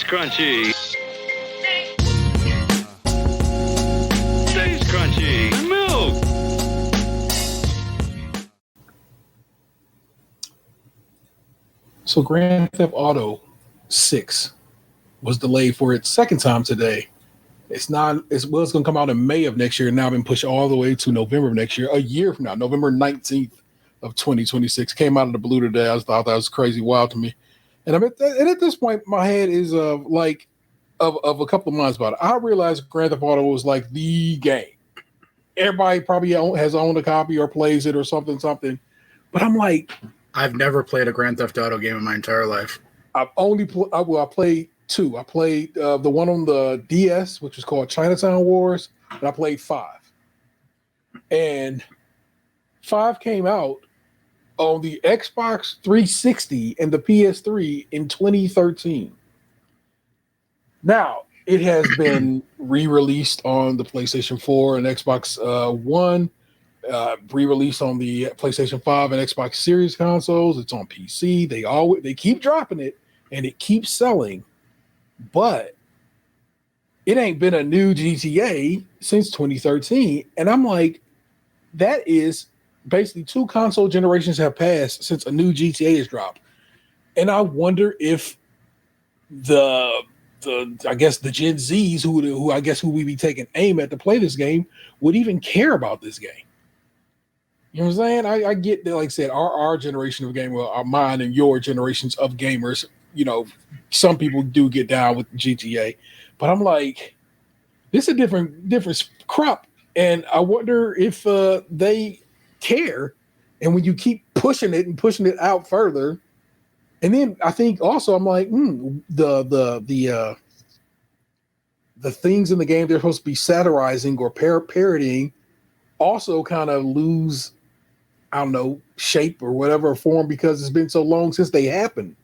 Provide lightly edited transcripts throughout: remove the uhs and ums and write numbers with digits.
Krunchy. Stays crunchy. Milk. So Grand Theft Auto 6 was delayed for its second time today. It's not. It's going to come out in May of next year. Now been pushed all the way to November of next year, a year from now, November 19th of 2026. Came out of the blue today. I thought that was crazy wild to me. And at this point, my head is of a couple of months about it. I realized Grand Theft Auto was like the game. Everybody probably has owned a copy or plays it or something. But I'm like, I've never played a Grand Theft Auto game in my entire life. I've only I played two. I played the one on the DS, which was called Chinatown Wars, and I played 5. And 5 came out on the Xbox 360 and the PS3 in 2013. Now, it has been re-released on the PlayStation 4 and Xbox One, re-released on the PlayStation 5 and Xbox Series consoles. It's on PC. They keep dropping it, and it keeps selling. But it ain't been a new GTA since 2013. And I'm like, that is basically 2 console generations have passed since a new GTA has dropped. And I wonder if the Gen Zs who we be taking aim at to play this game would even care about this game. You know what I'm saying? I get that, like I said, our generation of gamers, our mine and your generations of gamers, you know, some people do get down with GTA, but I'm like, this is a different crop, and I wonder if they care. And when you keep pushing it out further, and then I think also I'm like, the things in the game they're supposed to be satirizing or parodying also kind of lose, I don't know, shape or whatever form because it's been so long since they happened.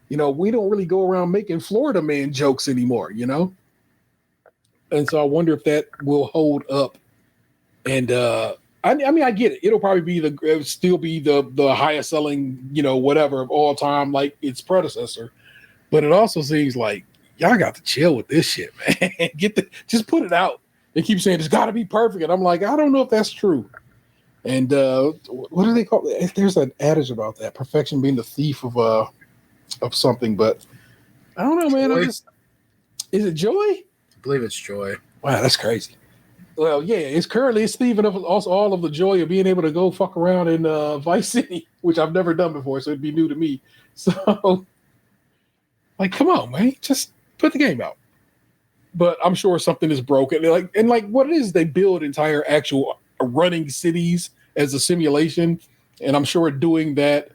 You know, we don't really go around making Florida Man jokes anymore, you know? And so I wonder if that will hold up. And I mean, I get it. It'll probably still be the highest selling, you know, whatever of all time, like its predecessor. But it also seems like y'all got to chill with this shit, man. Just put it out. They keep saying it's got to be perfect, and I'm like, I don't know if that's true. And what do they call it? There's an adage about that: perfection being the thief of something. But I don't know, man. Is it joy? I believe it's joy. Wow, that's crazy. Well, yeah, it's thieving up also all of the joy of being able to go fuck around in Vice City, which I've never done before, so it'd be new to me. So, like, come on, man, just put the game out. But I'm sure something is broken. And what it is, they build entire actual running cities as a simulation, and I'm sure doing that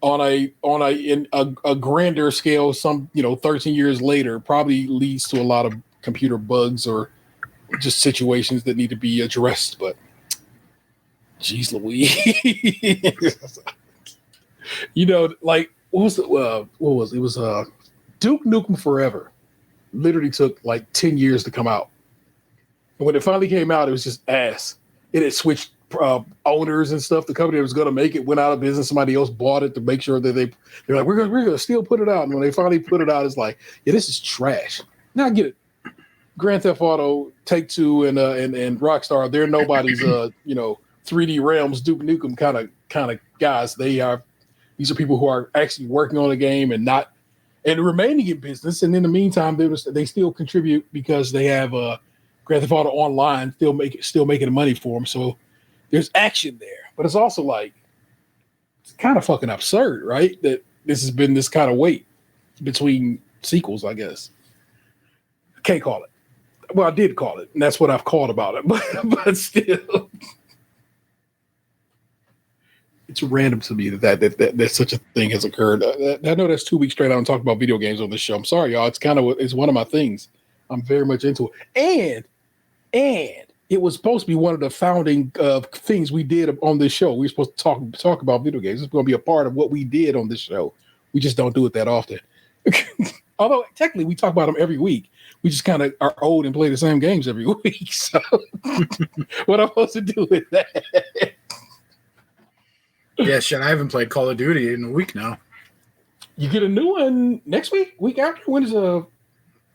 on a grander scale, 13 years later, probably leads to a lot of computer bugs or just situations that need to be addressed. But geez Louise. You know, like what was it? It was Duke Nukem Forever. Literally took like 10 years to come out. And when it finally came out, it was just ass. It had switched owners and stuff. The company that was going to make it went out of business. Somebody else bought it to make sure that they're like, we're gonna still put it out. And when they finally put it out, it's like, yeah, this is trash. Now I get it. Grand Theft Auto, Take-Two, and Rockstar, they're nobody's 3D Realms, Duke Nukem kind of guys. These are people who are actually working on the game and remaining in business. And in the meantime, they still contribute because they have Grand Theft Auto Online still making money for them. So there's action there. But it's also like, it's kind of fucking absurd, right? That this has been this kind of wait between sequels, I guess. I can't call it. Well, I did call it, and that's what I've called about it. But still, it's random to me that such a thing has occurred. I know that's 2 weeks straight. I don't talk about video games on this show. I'm sorry, y'all. It's one of my things. I'm very much into it, and it was supposed to be one of the founding things we did on this show. We were supposed to talk about video games. It's going to be a part of what we did on this show. We just don't do it that often. Although technically we talk about them every week. We just kind of are old and play the same games every week. So what am I supposed to do with that? Yeah, shit, I haven't played Call of Duty in a week now. You get a new one next week? Week after? When is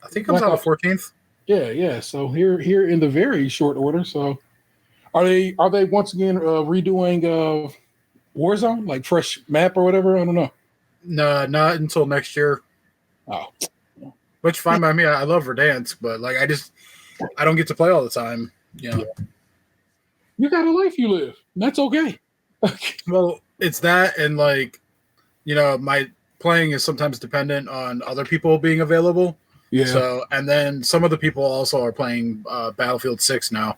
I think it comes out the 14th. Yeah. So here in the very short order. So are they once again redoing Warzone, like fresh map or whatever? I don't know. No, not until next year. Oh, Which fine by me. I love Verdansk, but like I don't get to play all the time. You know. You got a life you live. And that's okay. Well, it's that, and like, my playing is sometimes dependent on other people being available. Yeah. So, and then some of the people also are playing Battlefield 6 now.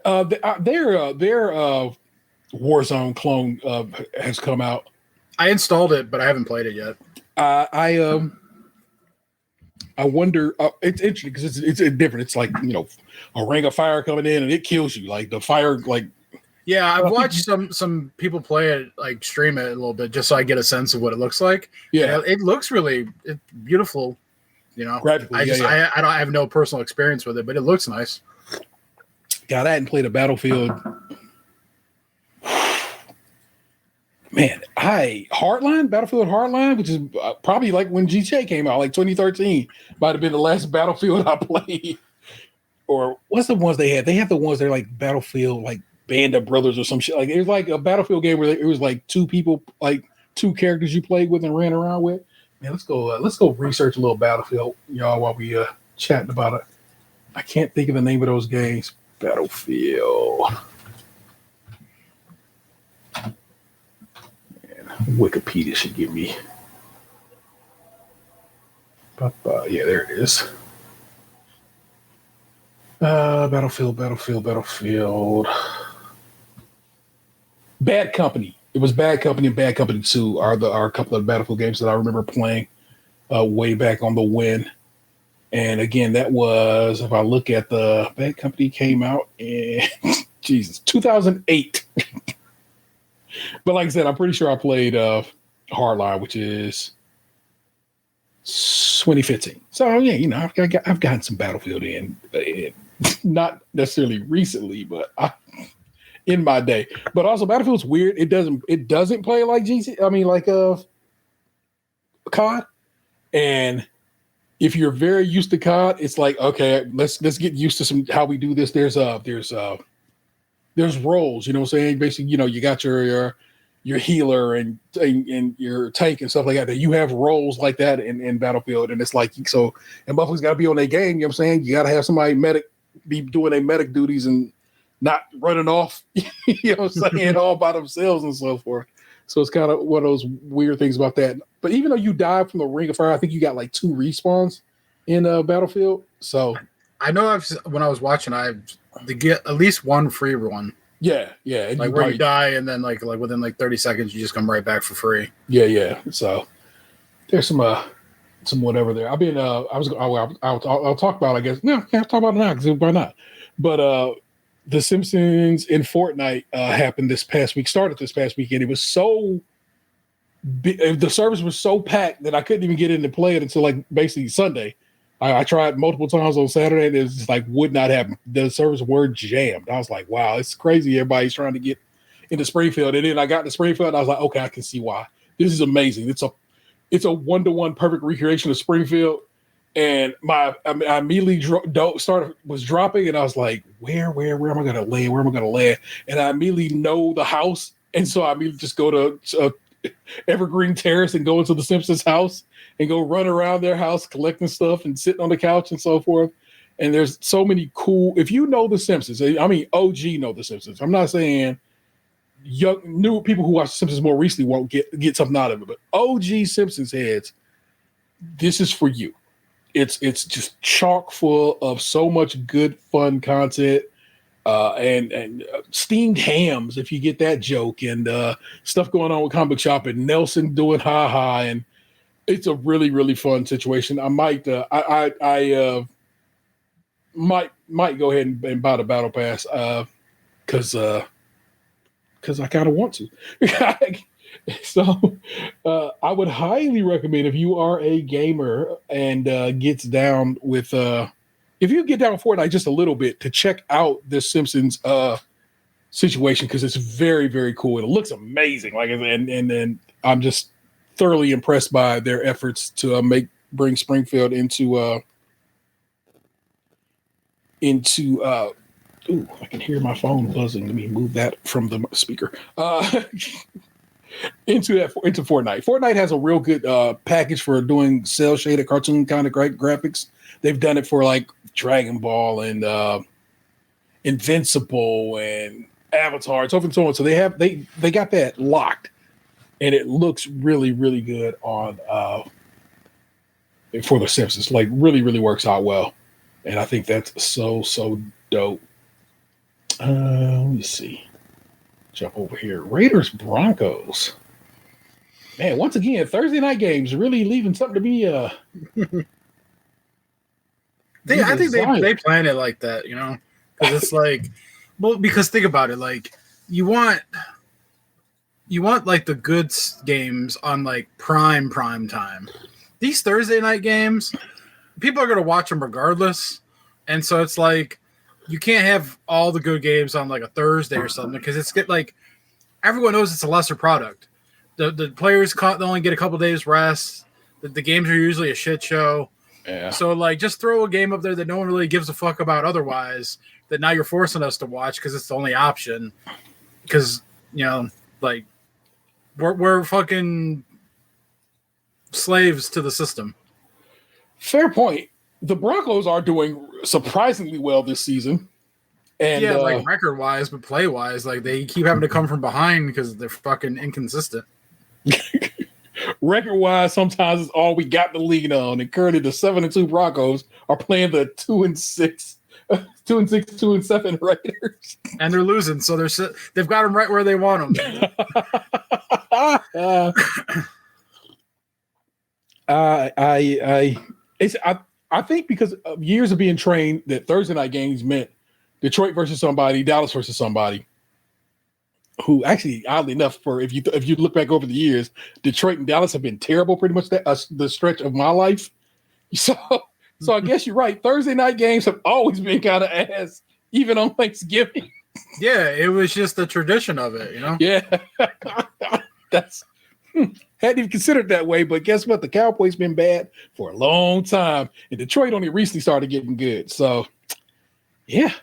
Their Warzone clone has come out. I installed it, but I haven't played it yet. I wonder. It's interesting because it's different. It's like a ring of fire coming in and it kills you. Like the fire, like yeah. I've watched some people play it, like stream it a little bit, just so I get a sense of what it looks like. Yeah, it looks really beautiful. Graphically, I have no personal experience with it, but it looks nice. God, I hadn't played a Battlefield. Man, Battlefield Hardline, which is probably like when GTA came out, like 2013, might have been the last Battlefield I played. Or what's the ones they had? They have the ones that are like Battlefield, like Band of Brothers or some shit. Like it was like a Battlefield game where it was like two people, like two characters you played with and ran around with. Man, let's go research a little Battlefield, y'all, while we chatting about it. I can't think of the name of those games. Battlefield. Wikipedia should give me. Yeah, there it is. Battlefield. Bad Company. It was Bad Company and Bad Company 2 are a couple of Battlefield games that I remember playing way back on the Win. And again, that was, if I look at the Bad Company came out in 2008. But like I said, I'm pretty sure I played Hardline, which is 2015. So yeah, I've gotten some Battlefield in not necessarily recently, but in my day. But also Battlefield's weird. It doesn't play like GC. I mean, like COD. And if you're very used to COD, it's like, okay, let's get used to how we do this. There's roles, you know what I'm saying? Basically, you got your healer and your tank and stuff like that you have roles like that in Battlefield. And it's like, so, and motherfuckers got to be on their game, you know what I'm saying? You got to have somebody be doing their medic duties and not running off, you know what I'm saying, all by themselves and so forth. So it's kind of one of those weird things about that. But even though you die from the Ring of Fire, I think you got like 2 respawns in Battlefield. So I know when I was watching, to get at least one free one. Yeah. And like where you die and then like within like 30 seconds, you just come right back for free. Yeah. So there's some whatever there. I've been I'll talk about it, I guess. No, can't talk about it now because why not? But The Simpsons in Fortnite happened this past week. Started this past weekend. It was so the service was so packed that I couldn't even get in to play it until like basically Sunday. I tried multiple times on Saturday and it was just like would not happen. The servers were jammed. I was like, wow, it's crazy. Everybody's trying to get into Springfield. And then I got to Springfield and I was like, okay, I can see why. This is amazing. It's a 1-to-1 perfect recreation of Springfield. And I immediately was dropping and I was like, where am I going to land? Where am I going to land? And I immediately know the house. And so I immediately just go to Evergreen Terrace and go into the Simpsons house and go run around their house collecting stuff and sitting on the couch and so forth. And there's so many cool, if you know the Simpsons, I mean, OG know the Simpsons. I'm not saying new people who watch the Simpsons more recently won't get something out of it, but OG Simpsons heads, this is for you. It's just chock full of so much good, fun content. And steamed hams, if you get that joke, and stuff going on with Comic Book Shop and Nelson doing ha, and it's a really, really fun situation. I might might go ahead and buy the Battle Pass because I kind of want to. So I would highly recommend if you are a gamer and gets down with if you get down with Fortnite just a little bit, to check out this Simpsons situation, because it's very, very cool. It looks amazing. Like, and then I'm just thoroughly impressed by their efforts to make bring Springfield into. Ooh, I can hear my phone buzzing. Let me move that from the speaker. Into Fortnite. Fortnite has a real good package for doing cell shaded cartoon kind of graphics. They've done it for like Dragon Ball and Invincible and Avatar and so forth and so on. So they got that locked, and it looks really, really good on for the Simpsons. Like really works out well, and I think that's so dope. Let me see. Jump over here. Raiders Broncos. Man, once again, Thursday night games really leaving something to be. I think they plan it like that, you know, because it's like, well, because think about it, like you want like the good games on like prime time. These Thursday night games, people are gonna watch them regardless, and so it's like you can't have all the good games on like a Thursday or something because it's like everyone knows it's a lesser product. The players only get a couple days rest. The games are usually a shit show. Yeah. So like just throw a game up there that no one really gives a fuck about otherwise that now you're forcing us to watch because it's the only option. Because, you know, like we're fucking slaves to the system. Fair point. The Broncos are doing surprisingly well this season. And yeah, like record wise, but play wise, like they keep having to come from behind because they're fucking inconsistent. Record wise, sometimes it's all we got to lean on. And currently the 7-2 Broncos are playing the 2-6, 2-7 Raiders. And they're losing, so they've got them right where they want them. I think because of years of being trained that Thursday night games meant Detroit versus somebody, Dallas versus somebody. Who actually, oddly enough, if you look back over the years, Detroit and Dallas have been terrible pretty much the stretch of my life. So I guess you're right. Thursday night games have always been kind of ass, even on Thanksgiving. Yeah, it was just the tradition of it, you know? Yeah. That's hadn't even considered that way, but guess what? The Cowboys been bad for a long time, and Detroit only recently started getting good. So, yeah.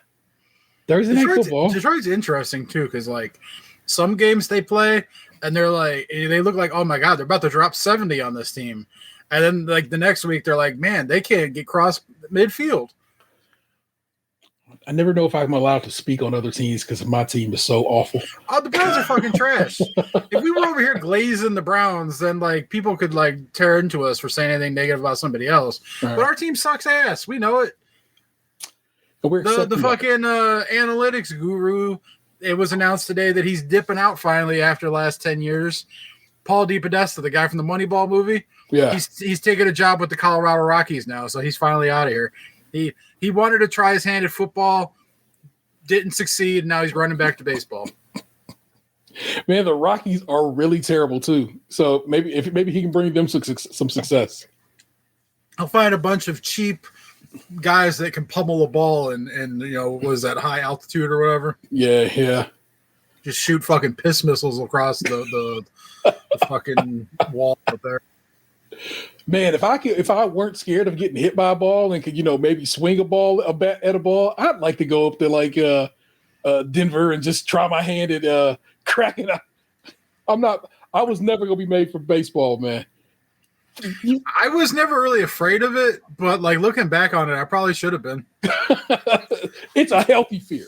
Thursday night football. Detroit's interesting, too, because, like, some games they play, and they look like, oh, my God, they're about to drop 70 on this team. And then, like, the next week, they're like, man, they can't get cross midfield. I never know if I'm allowed to speak on other teams because my team is so awful. Oh, the Browns are fucking trash. If we were over here glazing the Browns, then, like, people could, like, tear into us for saying anything negative about somebody else. Right. But our team sucks ass. We know it. The fucking analytics guru, it was announced today that he's dipping out finally after the last 10 years. Paul DePodesta, the guy from the Moneyball movie, he's taking a job with the Colorado Rockies now, so he's finally out of here. He wanted to try his hand at football, didn't succeed, and now he's running back to baseball. Man, the Rockies are really terrible too. So maybe he can bring them some success. I'll find a bunch of cheap guys that can pummel a ball and you know, was that high altitude or whatever? Yeah. Just shoot fucking piss missiles across the fucking wall up there. Man, if I weren't scared of getting hit by a ball and could, you know, maybe swing a bat at a ball, I'd like to go up to like Denver and just try my hand at cracking up. I was never gonna be made for baseball, man. I was never really afraid of it, but like looking back on it, I probably should have been. It's a healthy fear.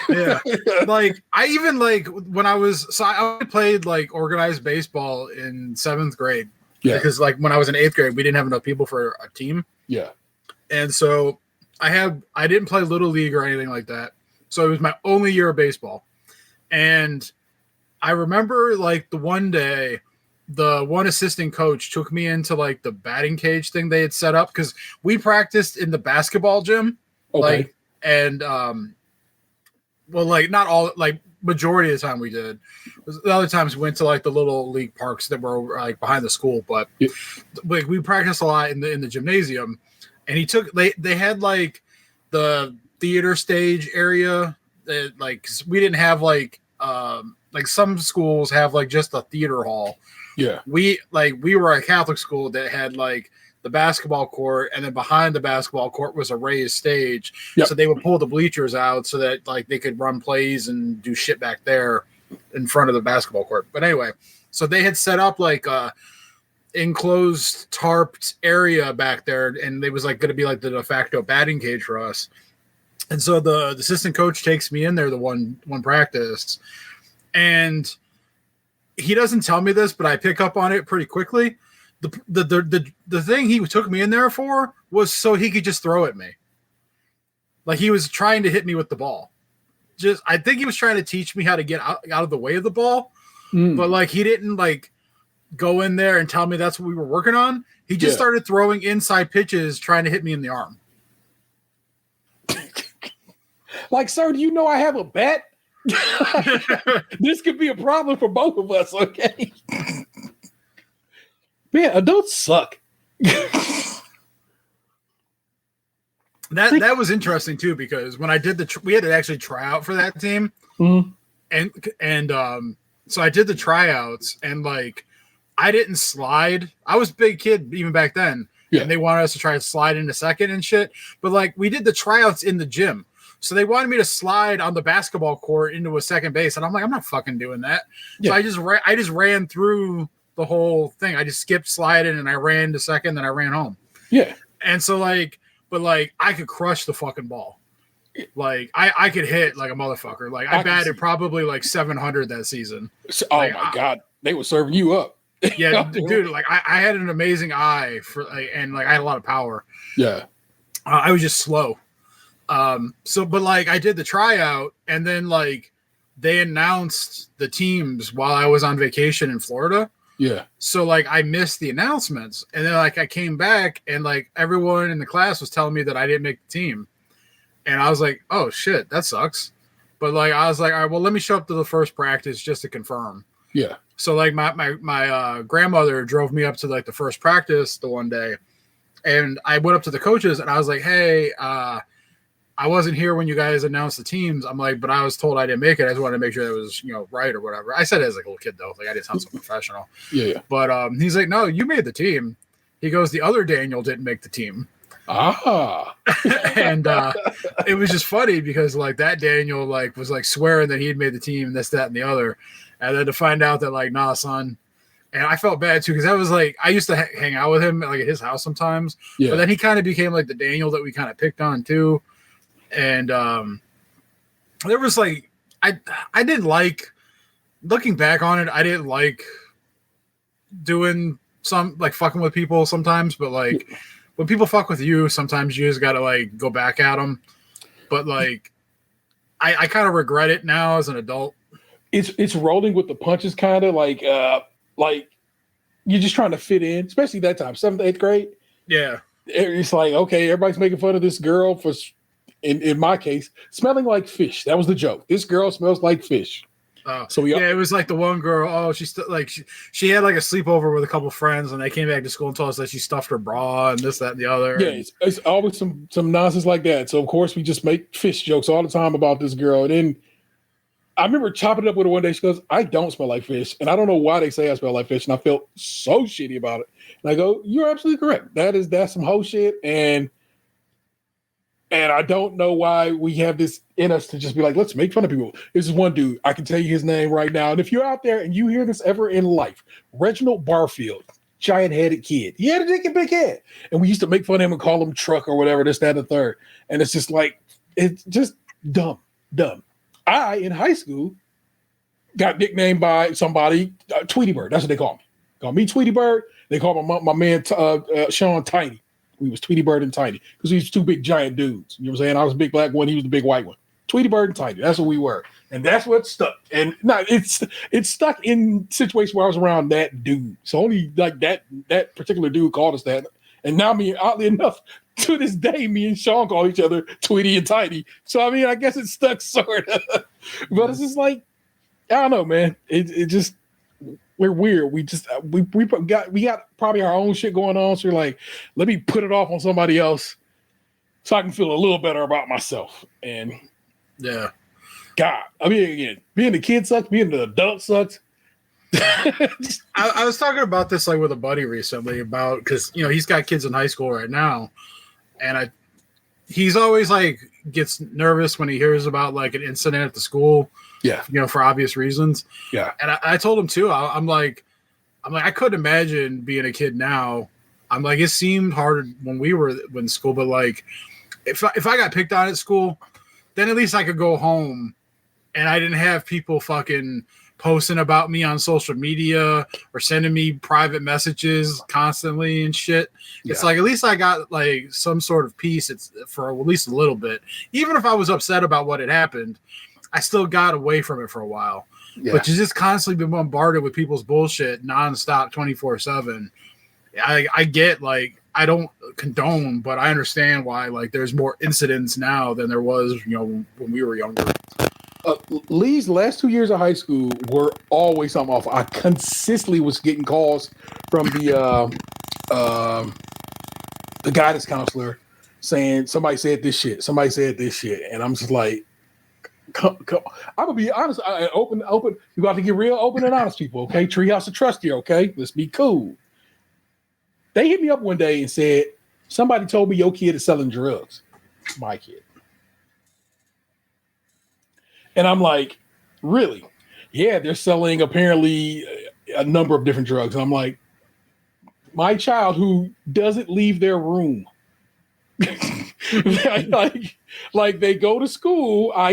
Yeah. Like I even like when I played like organized baseball in 7th grade. Yeah. Because like when I was in 8th grade, we didn't have enough people for a team. Yeah. And so I didn't play Little League or anything like that. So it was my only year of baseball. And I remember like the one day the one assistant coach took me into like the batting cage thing they had set up because we practiced in the basketball gym. Okay. Like, and well, like not all, like majority of the time we did. The other times we went to like the little league parks that were like behind the school, but like we practiced a lot in the gymnasium. And they had like the theater stage area that like we didn't have like some schools have like just a theater hall. Yeah. We were a Catholic school that had like the basketball court, and then behind the basketball court was a raised stage. Yep. So they would pull the bleachers out so that like they could run plays and do shit back there in front of the basketball court. But anyway, so they had set up like a enclosed tarped area back there, and it was like going to be like the de facto batting cage for us. And so the assistant coach takes me in there the one practice, and he doesn't tell me this, but I pick up on it pretty quickly. The thing he took me in there for was so he could just throw at me. Like he was trying to hit me with the ball. I think he was trying to teach me how to get out of the way of the ball. But like he didn't like go in there and tell me that's what we were working on. He just started throwing inside pitches trying to hit me in the arm. Like, sir, do you know I have a bat? This could be a problem for both of us, okay? Man, adults suck. That was interesting too, because when I did we had to actually try out for that team, and so I did the tryouts, and like I didn't slide. I was a big kid even back then, and they wanted us to try to slide into second and shit. But like we did the tryouts in the gym, so they wanted me to slide on the basketball court into a second base, and I'm like, I'm not fucking doing that. So I just ran through the whole thing. I just skipped sliding, and I ran to second, then I ran home. Yeah, and so like. But like I could crush the fucking ball. Like I could hit like a motherfucker. Like I batted probably like 700 that season. Oh like, my God. They were serving you up. Yeah, dude, like I had an amazing eye for and like I had a lot of power. Yeah. I was just slow. But like I did the tryout, and then like they announced the teams while I was on vacation in Florida. Yeah. So like I missed the announcements, and then like I came back, and like everyone in the class was telling me that I didn't make the team, and I was like, oh shit, that sucks. But like I was like, all right, well, let me show up to the first practice just to confirm. Yeah. So like my grandmother drove me up to like the first practice the one day, and I went up to the coaches, and I was like, hey, I wasn't here when you guys announced the teams. I'm like, but I was told I didn't make it. I just wanted to make sure that was, right or whatever. I said it as like a little kid though. Like I didn't sound so professional. Yeah. But he's like, no, you made the team. He goes, the other Daniel didn't make the team. Ah. And it was just funny because like that Daniel like was like swearing that he had made the team and this, that, and the other. And then to find out that like, nah, son. And I felt bad too, because that was like, I used to hang out with him like at his house sometimes. Yeah. But then he kind of became like the Daniel that we kind of picked on too. And there was like I didn't like, looking back on it, I didn't like doing some like fucking with people sometimes, but like when people fuck with you, sometimes you just gotta like go back at them. But like I kind of regret it now as an adult. It's rolling with the punches, kind of like you're just trying to fit in, especially that time, 7th, 8th grade. Yeah, it's like, okay, everybody's making fun of this girl for. In my case, smelling like fish. That was the joke. This girl smells like fish. So it was like the one girl. Oh, she had like a sleepover with a couple friends, and they came back to school and told us that she stuffed her bra and this, that, and the other. Yeah, it's always some nonsense like that. So of course we just make fish jokes all the time about this girl. And then I remember chopping it up with her one day. She goes, "I don't smell like fish," and I don't know why they say I smell like fish. And I felt so shitty about it. And I go, "You're absolutely correct. That's some whole shit." And I don't know why we have this in us to just be like, let's make fun of people. This is one dude. I can tell you his name right now. And if you're out there and you hear this ever in life, Reginald Barfield, giant-headed kid. He had a big head. And we used to make fun of him and call him Truck or whatever, this, that, and the third. And it's just like, it's just dumb. I, in high school, got nicknamed by somebody, Tweety Bird. That's what they call me. Call me Tweety Bird. They call my man Sean Tiny. We was Tweety Bird and Tiny because we was two big giant dudes. You know what I'm saying? I was a big black one. He was the big white one. Tweety Bird and Tiny. That's what we were. And that's what stuck. And it's stuck in situations where I was around that dude. So only like that particular dude called us that. And now oddly enough, to this day, me and Sean call each other Tweety and Tiny. So I mean, I guess it stuck sort of. But it's just like, I don't know, man. It just, we're weird. We got probably our own shit going on. So you're like, let me put it off on somebody else so I can feel a little better about myself. And yeah, God, I mean, again, being the kid sucks, being the adult sucks. I was talking about this like with a buddy recently about because he's got kids in high school right now, and he's always like gets nervous when he hears about like an incident at the school. Yeah, for obvious reasons. Yeah, and I told him too. I'm like I couldn't imagine being a kid now. I'm like it seemed hard when we were in school, but like if I got picked on at school, then at least I could go home and I didn't have people fucking posting about me on social media or sending me private messages constantly and shit. Yeah. It's like at least I got like some sort of peace. It's for at least a little bit. Even if I was upset about what had happened, I still got away from it for a while. Yeah. But you just constantly been bombarded with people's bullshit nonstop 24/7. I get like I don't condone, but I understand why like there's more incidents now than there was when we were younger. Lee's last 2 years of high school were always something awful. I consistently was getting calls from the guidance counselor saying somebody said this shit, and I'm just like, I'm gonna be honest. Open. You got to get real open and honest, people. Okay, Treehouse of Trust here. Okay, let's be cool. They hit me up one day and said somebody told me your kid is selling drugs. My kid. And I'm like, really? Yeah, they're selling apparently a number of different drugs. And I'm like, my child who doesn't leave their room. like they go to school, I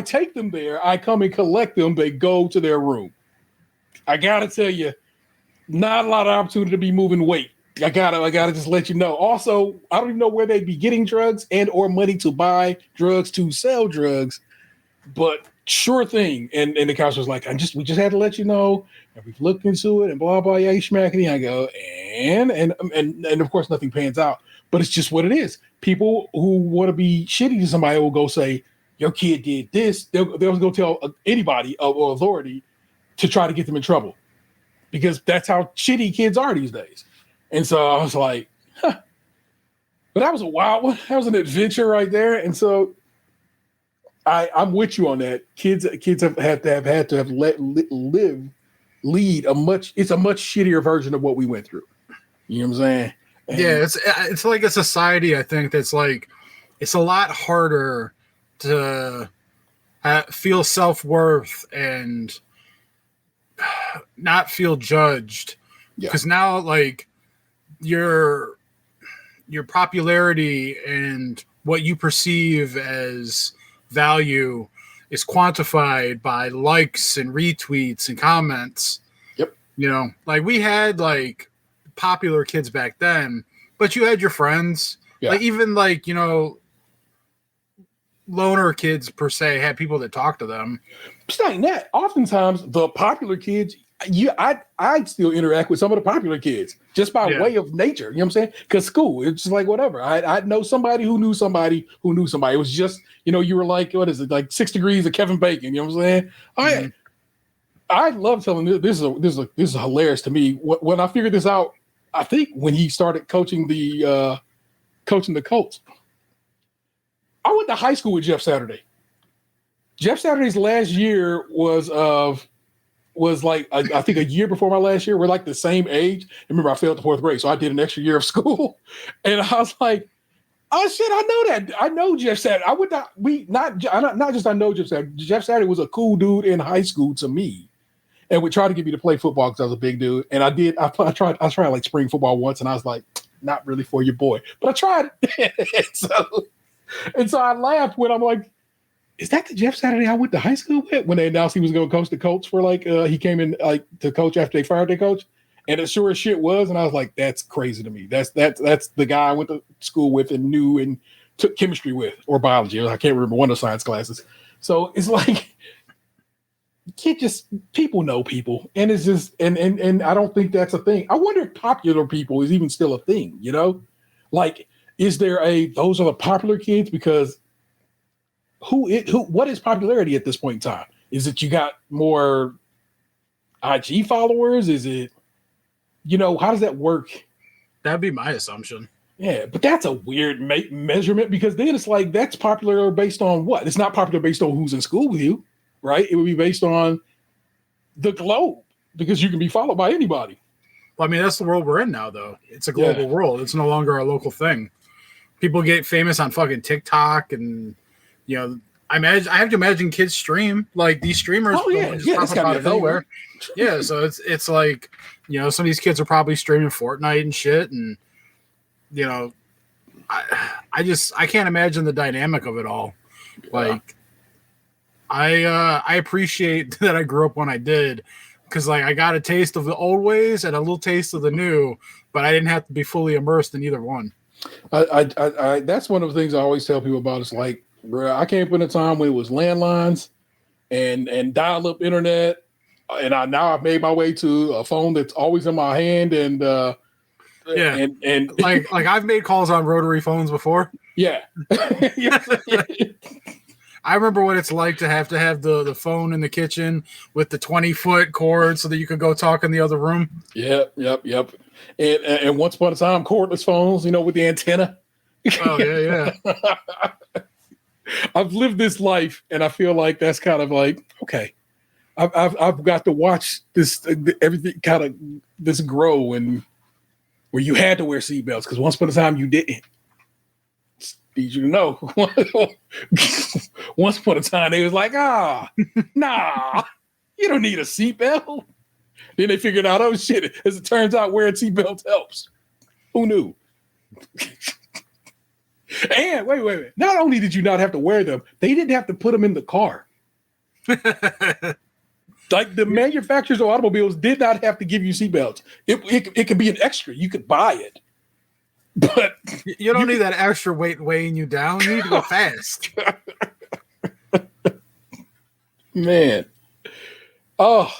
take them there, I come and collect them, they go to their room. I gotta tell you, not a lot of opportunity to be moving weight. I gotta just let you know. Also, I don't even know where they'd be getting drugs and or money to buy drugs to sell drugs. But sure thing. And the counselor was like, we just had to let you know. And we've looked into it and blah, blah, yeah, you schmackety. I go, and of course nothing pans out. But it's just what it is. People who want to be shitty to somebody will go say, your kid did this. They'll go tell anybody or authority to try to get them in trouble. Because that's how shitty kids are these days. And so I was like, huh. But that was a wild one. That was an adventure right there. And so I'm with you on that. Kids have had to lead a much shittier version of what we went through. You know what I'm saying? And yeah, it's like a society. I think that's like it's a lot harder to feel self-worth and not feel judged because now like your popularity and what you perceive as value is quantified by likes and retweets and comments. Yep. Like we had like popular kids back then, but you had your friends. Yeah. Like even like, loner kids per se had people that talk to them. Saying that, oftentimes the popular kids, I'd still interact with some of the popular kids just by way of nature. You know what I'm saying? Because school, it's just like whatever. I know somebody who knew somebody who knew somebody. It was just, you were like, what is it? Like 6 degrees of Kevin Bacon. You know what I'm saying? I love telling you, this is hilarious to me. When I figured this out, I think when he started coaching the Colts, I went to high school with Jeff Saturday. Jeff Saturday's last year was like I think a year before my last year. We're like the same age. Remember, I failed the 4th grade, so I did an extra year of school. And I was like, "Oh shit, I know that. I know Jeff Saturday. I know Jeff Saturday. Jeff Saturday was a cool dude in high school to me, and would try to get me to play football because I was a big dude. And I did. I tried like spring football once, and I was like, not really for your boy, but I tried it. and so I laughed when I'm like, is that the Jeff Saturday I went to high school with? When they announced he was going to coach the Colts for like, he came in like to coach after they fired their coach. And it sure as shit was. And I was like, that's crazy to me. That's the guy I went to school with and knew and took chemistry with or biology. I can't remember one of the science classes. So it's like, people know people. And it's just, and I don't think that's a thing. I wonder if popular people is even still a thing, Like, is there those are the popular kids? Because what is popularity at this point in time? Is it you got more IG followers? Is it, how does that work? That'd be my assumption. Yeah, but that's a weird measurement because then it's like that's popular based on what? It's not popular based on who's in school with you, right? It would be based on the globe. because you can be followed by anybody. Well, I mean, that's the world we're in now, though. It's a global world. It's no longer a local thing. People get famous on fucking TikTok, and I have to imagine kids stream like these streamers. That's out of nowhere. Yeah, so it's like some of these kids are probably streaming Fortnite and shit, and I can't imagine the dynamic of it all. Like, I appreciate that I grew up when I did, because like I got a taste of the old ways and a little taste of the new, but I didn't have to be fully immersed in either one. I that's one of the things I always tell people about. It's like, bro, I came up in a time when it was landlines and dial-up internet, and I've made my way to a phone that's always in my hand, and and like I've made calls on rotary phones before. Yeah. I remember what it's like to have the phone in the kitchen with the 20-foot cord so that you could go talk in the other room. Yep. And once upon a time, cordless phones, with the antenna. Oh, yeah. I've lived this life, and I feel like that's kind of like, okay, I've got to watch this, everything kind of this grow, and where you had to wear seatbelts, because once upon a time you didn't. Need you to know. Once upon a time, they was like, nah, you don't need a seatbelt. Then they figured out, oh shit, as it turns out, wearing seatbelts helps. Who knew? And wait. Not only did you not have to wear them, they didn't have to put them in the car. Like the manufacturers of automobiles did not have to give you seatbelts. It could be an extra. You could buy it. But you don't need that extra weight weighing you down. You need to go fast. Man. Oh,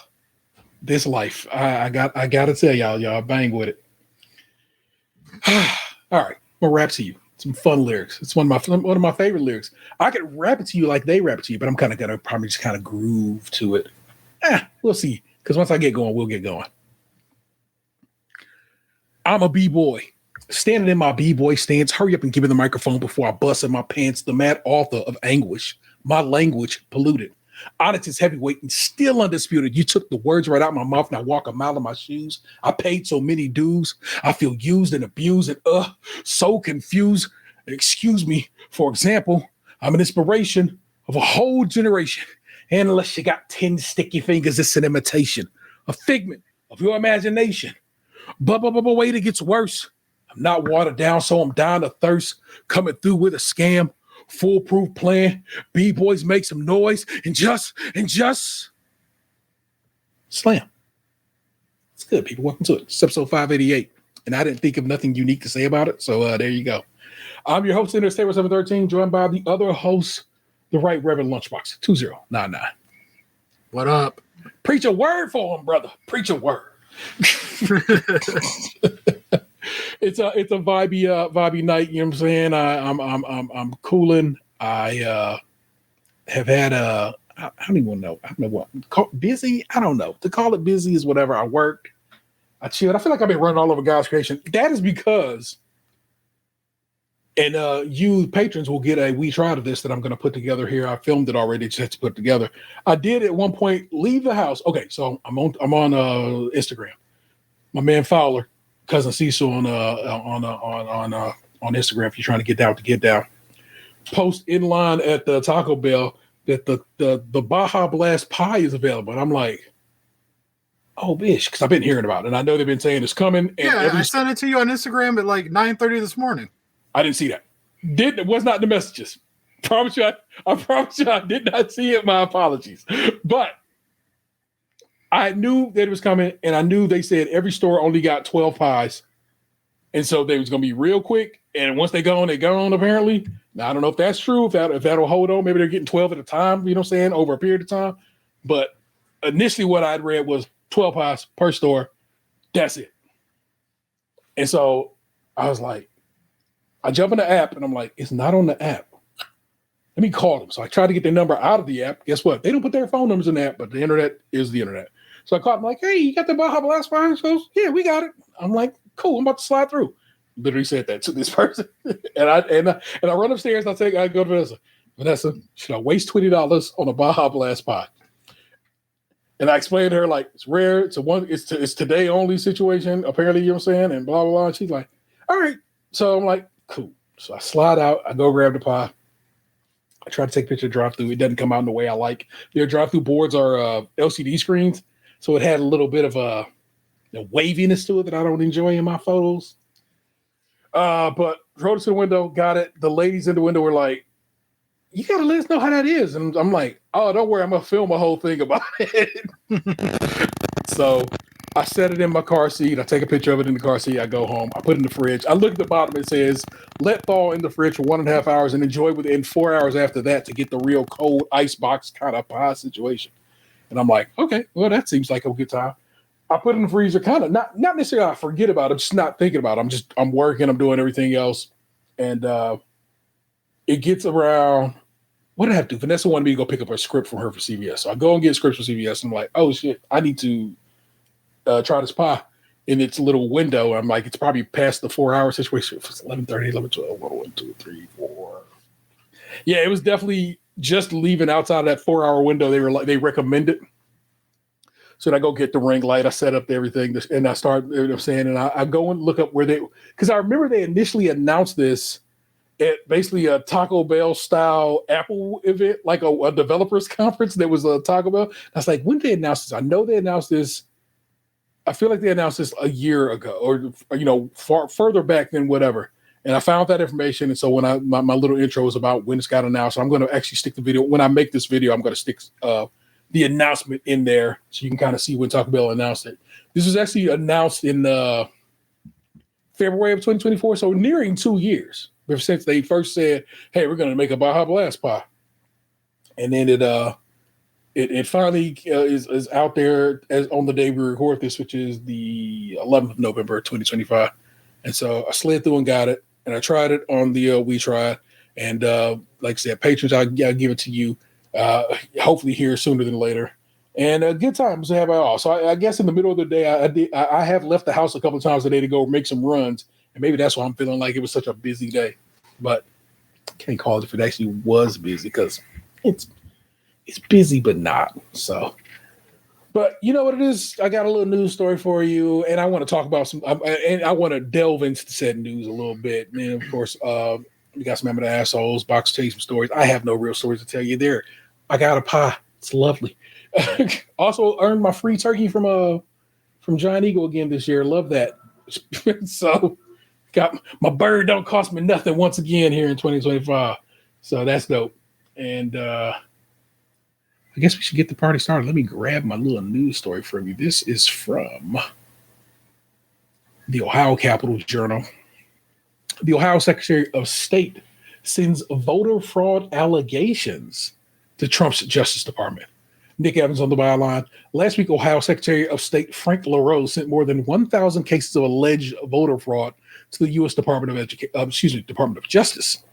this life. I gotta tell y'all bang with it. All right, we'll rap to you. Some fun lyrics. It's one of my favorite lyrics. I could rap it to you like they rap it to you, but I'm kind of gonna probably just kind of groove to it. We'll see. Because once I get going, we'll get going. I'm a b-boy. Standing in my b-boy stance, hurry up and give me the microphone before I bust in my pants. The mad author of anguish, my language polluted. Onyx's heavyweight and still undisputed. You took the words right out my mouth and I walk a mile in my shoes. I paid so many dues. I feel used and abused and so confused. Excuse me. For example, I'm an inspiration of a whole generation. And unless you got 10 sticky fingers, it's an imitation, a figment of your imagination. But wait, it gets worse. I'm not watered down, so I'm dying of thirst. Coming through with a scam, foolproof plan. B-boys make some noise and just slam. It's good, people. Welcome to it. It's episode 588. And I didn't think of nothing unique to say about it, so there you go. I'm your host, Interstate 713, joined by the other host, the Right Reverend Lunchbox, 2099. What up? Preach a word for him, brother. Preach a word. It's a vibey night. You know what I'm saying? I'm cooling. I have had I don't even know. I don't know what busy. I don't know. To call it busy is whatever. I worked. I chilled. I feel like I've been running all over God's creation. That is because, and you patrons will get a wee try of this that I'm going to put together here. I filmed it already, just to put together. I did at one point leave the house. Okay, so I'm on Instagram. My man Fowler, cousin Cecil on Instagram. If you're trying to get down, post in line at the Taco Bell that the Baja Blast pie is available, and I'm like, oh bitch, because I've been hearing about it, and I know they've been saying it's coming. And I sent it to you on Instagram at like 9:30 this morning. I didn't see that. It was not in the messages. I promise you I did not see it. My apologies. But I knew that it was coming, and I knew they said every store only got 12 pies. And so they was going to be real quick. And once they're gone, apparently. Now, I don't know if that's true, if that'll hold on. Maybe they're getting 12 at a time, you know what I'm saying, over a period of time. But initially what I'd read was 12 pies per store. That's it. And so I was like, I jump in the app, and I'm like, it's not on the app. Let me call them. So I tried to get their number out of the app. Guess what? They don't put their phone numbers in the app, but the internet is the internet. So I called them like, hey, you got the Baja Blast fire? She goes, yeah, we got it. I'm like, cool, I'm about to slide through. Literally said that to this person. and I run upstairs, I go to Vanessa, should I waste $20 on a Baja Blast pie? And I explained to her, like, it's rare. It's today only situation, apparently, you know what I'm saying? And blah, blah, blah. And she's like, all right. So I'm like, cool. So I slide out. I go grab the pie. I try to take a picture of drive-through. It doesn't come out in the way I like. Their drive-through boards are LCD screens. So it had a little bit of a waviness to it that I don't enjoy in my photos. But drove to the window, got it. The ladies in the window were like, you got to let us know how that is. And I'm like, oh, don't worry. I'm going to film a whole thing about it. So I set it in my car seat. I take a picture of it in the car seat. I go home. I put it in the fridge. I look at the bottom. It says, let thaw in the fridge for 1.5 hours and enjoy within 4 hours after that to get the real cold icebox kind of pie situation. And I'm like, okay, well, that seems like a good time. I put it in the freezer, kind of not necessarily I forget about it. I'm just not thinking about it. I'm working. I'm doing everything else. And it gets around, what did I have to do? Vanessa wanted me to go pick up a script from her for CBS. So I go and get scripts for CBS. And I'm like, oh, shit, I need to try this pie in its little window. I'm like, it's probably past the 4 hour situation. If it's 11:30, 11:12, 1, 2, 3, 4. Yeah, it was definitely just leaving outside of that 4 hour window. They recommended. So I go get the ring light. I set up everything, and I start. You know what I'm saying, and I go and look up where because I remember they initially announced this at basically a Taco Bell style Apple event, like a developers conference. There was a Taco Bell. I was like, when did they announce this? I know they announced this. I feel like they announced this a year ago, or far further back than whatever. And I found that information, and so when my little intro was about when it's got announced, I'm going to actually stick the video. When I make this video, I'm going to stick the announcement in there so you can kind of see when Taco Bell announced it. This was actually announced in February of 2024, so nearing 2 years since they first said, hey, we're going to make a Baja Blast pie. And then it finally is out there as on the day we record this, which is the 11th of November, 2025. And so I slid through and got it, and I tried it on the We Tried. And like I said, patrons, I'll give it to you. Hopefully here sooner than later, and good times to have it all. So I guess in the middle of the day, I have left the house a couple of times today to go make some runs, and maybe that's why I'm feeling like it was such a busy day. But I can't call it if it actually was busy because it's busy, but not. So, but you know what it is? I got a little news story for you, and I want to talk about and I want to delve into the said news a little bit. And of course, we got some Remember the Assholes, box chase some stories. I have no real stories to tell you there. I got a pie. It's lovely. Also earned my free turkey from Giant Eagle again this year. Love that. So got my bird don't cost me nothing once again here in 2025. So that's dope. And I guess we should get the party started. Let me grab my little news story from you. This is from the Ohio Capitol Journal. The Ohio Secretary of State sends voter fraud allegations to Trump's Justice Department. Nick Evans on the byline. Last week, Ohio Secretary of State Frank LaRose sent more than 1,000 cases of alleged voter fraud to the U.S. Department of Justice.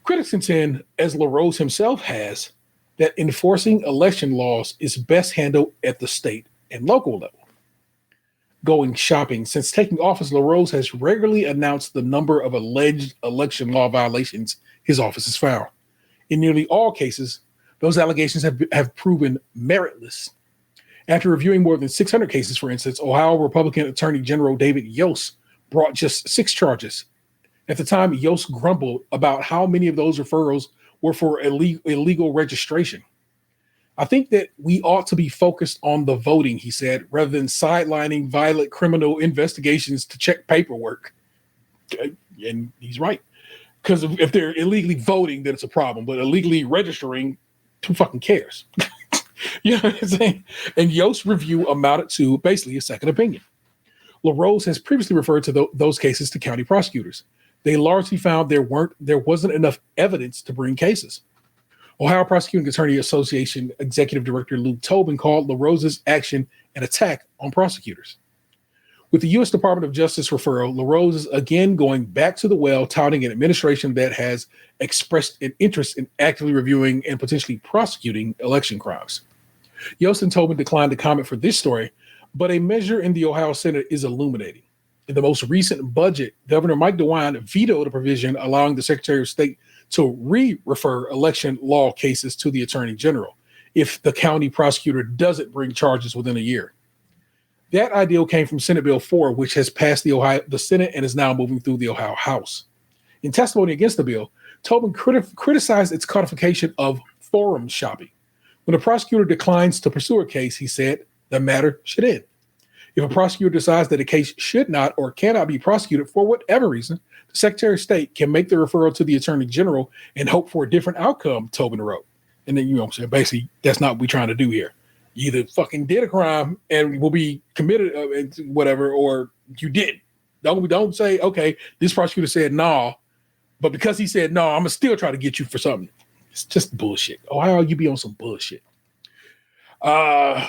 Critics contend, as LaRose himself has, that enforcing election laws is best handled at the state and local level. Going shopping. Since taking office, LaRose has regularly announced the number of alleged election law violations his office has found. In nearly all cases, those allegations have proven meritless. After reviewing more than 600 cases, for instance, Ohio Republican Attorney General David Yost brought just 6 charges. At the time, Yost grumbled about how many of those referrals were for illegal registration. I think that we ought to be focused on the voting, he said, rather than sidelining violent criminal investigations to check paperwork. Okay. And he's right. Because if they're illegally voting, then it's a problem. But illegally registering, who fucking cares? You know what I'm saying? And Yost's review amounted to basically a second opinion. LaRose has previously referred to those cases to county prosecutors. They largely found there wasn't enough evidence to bring cases. Ohio Prosecuting Attorney Association Executive Director Luke Tobin called LaRose's action an attack on prosecutors. With the U.S. Department of Justice referral, LaRose is again going back to the well, touting an administration that has expressed an interest in actively reviewing and potentially prosecuting election crimes. Yost and Tobin declined to comment for this story, but a measure in the Ohio Senate is illuminating. In the most recent budget, Governor Mike DeWine vetoed a provision allowing the Secretary of State to re-refer election law cases to the Attorney General. if the county prosecutor doesn't bring charges within a year. That ideal came from Senate Bill 4, which has passed the Senate and is now moving through the Ohio House. In testimony against the bill, Tobin criticized its codification of forum shopping. When a prosecutor declines to pursue a case, he said, the matter should end. If a prosecutor decides that a case should not or cannot be prosecuted for whatever reason, the Secretary of State can make the referral to the Attorney General and hope for a different outcome, Tobin wrote. And then, I'm saying, basically, that's not what we're trying to do here. You either fucking did a crime and will be committed, whatever, or you didn't. Don't say, okay, this prosecutor said no, but because he said no, I'm going to still try to get you for something. It's just bullshit. Ohio, you be on some bullshit.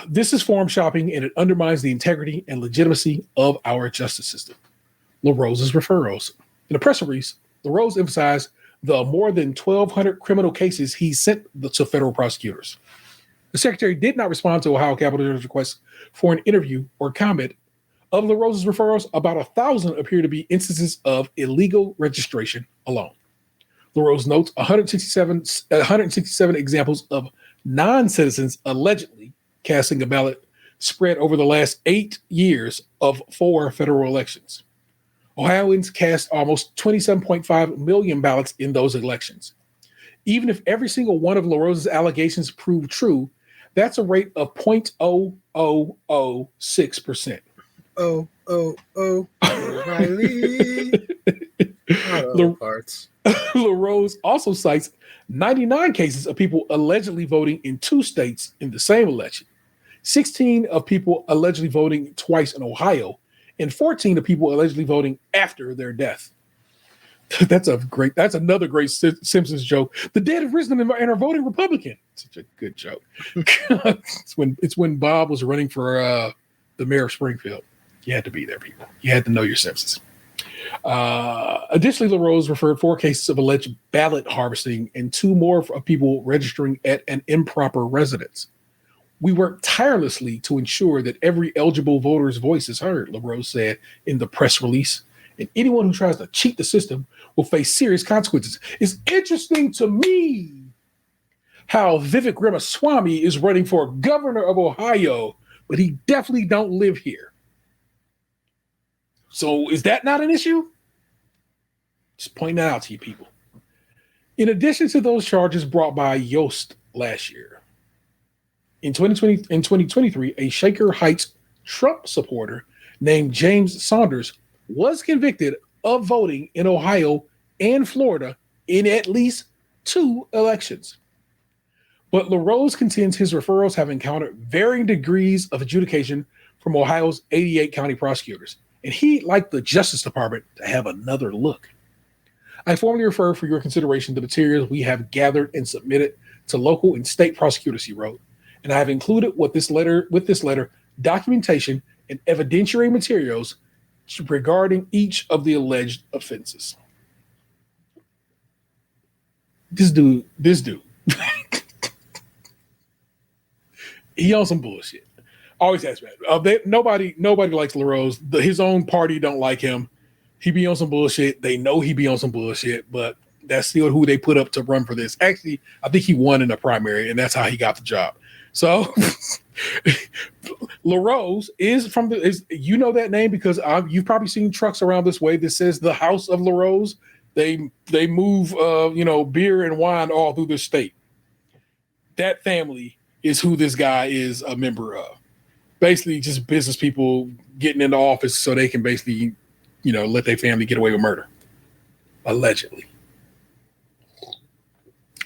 This is forum shopping, and it undermines the integrity and legitimacy of our justice system. LaRose's referrals. In a press release, LaRose emphasized the more than 1,200 criminal cases he sent to federal prosecutors. The secretary did not respond to Ohio Capitol Judge's request for an interview or comment. Of LaRose's referrals, about 1,000 appear to be instances of illegal registration alone. LaRose notes 167 examples of non-citizens allegedly casting a ballot spread over the last 8 years of 4 federal elections. Ohioans cast almost 27.5 million ballots in those elections. Even if every single one of LaRose's allegations proved true, that's a rate of 0.0006%. O'Reilly. Parts. LaRose also cites 99 cases of people allegedly voting in 2 states in the same election, 16 of people allegedly voting twice in Ohio, and 14 of people allegedly voting after their death. That's another great Simpsons joke. The dead have risen and are voting Republican. Such a good joke. It's when Bob was running for the mayor of Springfield. You had to be there, people. You had to know your Simpsons. Additionally, LaRose referred 4 cases of alleged ballot harvesting and 2 more of people registering at an improper residence. We work tirelessly to ensure that every eligible voter's voice is heard, LaRose said in the press release. And anyone who tries to cheat the system will face serious consequences. It's interesting to me how Vivek Ramaswamy is running for governor of Ohio, but he definitely don't live here. So is that not an issue? Just pointing that out to you people. In addition to those charges brought by Yost last year, in 2023, a Shaker Heights Trump supporter named James Saunders was convicted of voting in Ohio and Florida in at least 2 elections. But LaRose contends his referrals have encountered varying degrees of adjudication from Ohio's 88 county prosecutors, and he'd like the Justice Department to have another look. I formally refer for your consideration the materials we have gathered and submitted to local and state prosecutors, he wrote, and I have included with this letter documentation and evidentiary materials regarding each of the alleged offenses. This dude, he on some bullshit. Always has been. Nobody likes LaRose. His own party don't like him. He be on some bullshit. They know he be on some bullshit, but that's still who they put up to run for this. Actually, I think he won in the primary, and that's how he got the job. So LaRose is you know that name because you've probably seen trucks around this way that says the House of LaRose. They move beer and wine all through the state. That family is who this guy is a member of. Basically, just business people getting into office so they can basically, let their family get away with murder. Allegedly.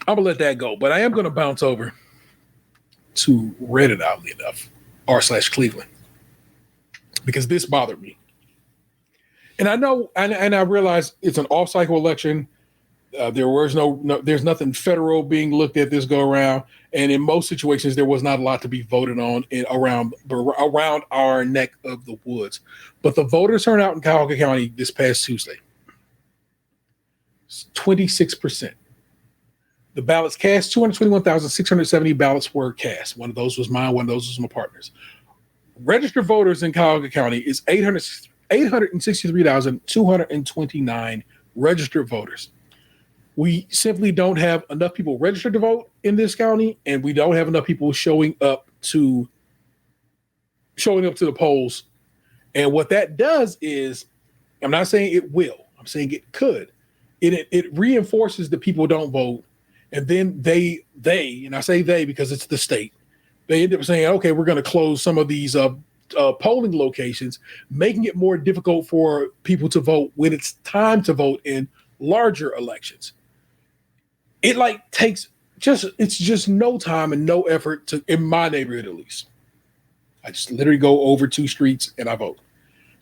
I'm gonna let that go, but I am gonna bounce over to Reddit, oddly enough, r/Cleveland, because this bothered me. And I know, and I realize it's an off-cycle election. There's nothing federal being looked at this go around, and in most situations, there was not a lot to be voted on around our neck of the woods. But the voters turnout in Cuyahoga County this past Tuesday, 26%. The ballots cast, 221,670 ballots were cast. One of those was mine. One of those was my partner's. Registered voters in Cuyahoga County is 863,229 registered voters. We simply don't have enough people registered to vote, in this county, and we don't have enough people showing up to the polls. And what that does is, I'm not saying it will, I'm saying it could. It reinforces that people don't vote, and then they, and I say they because it's the state, they end up saying, okay, we're going to close some of these polling locations, making it more difficult for people to vote when it's time to vote in larger elections. It takes it's just no time and no effort to, in my neighborhood at least. I just literally go over 2 streets and I vote.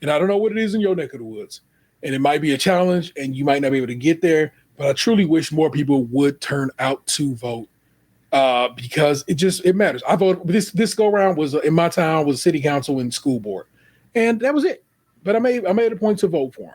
And I don't know what it is in your neck of the woods. And it might be a challenge and you might not be able to get there, but I truly wish more people would turn out to vote because it matters. I voted this go around was in my town was city council and school board, and that was it. But I made a point to vote for him.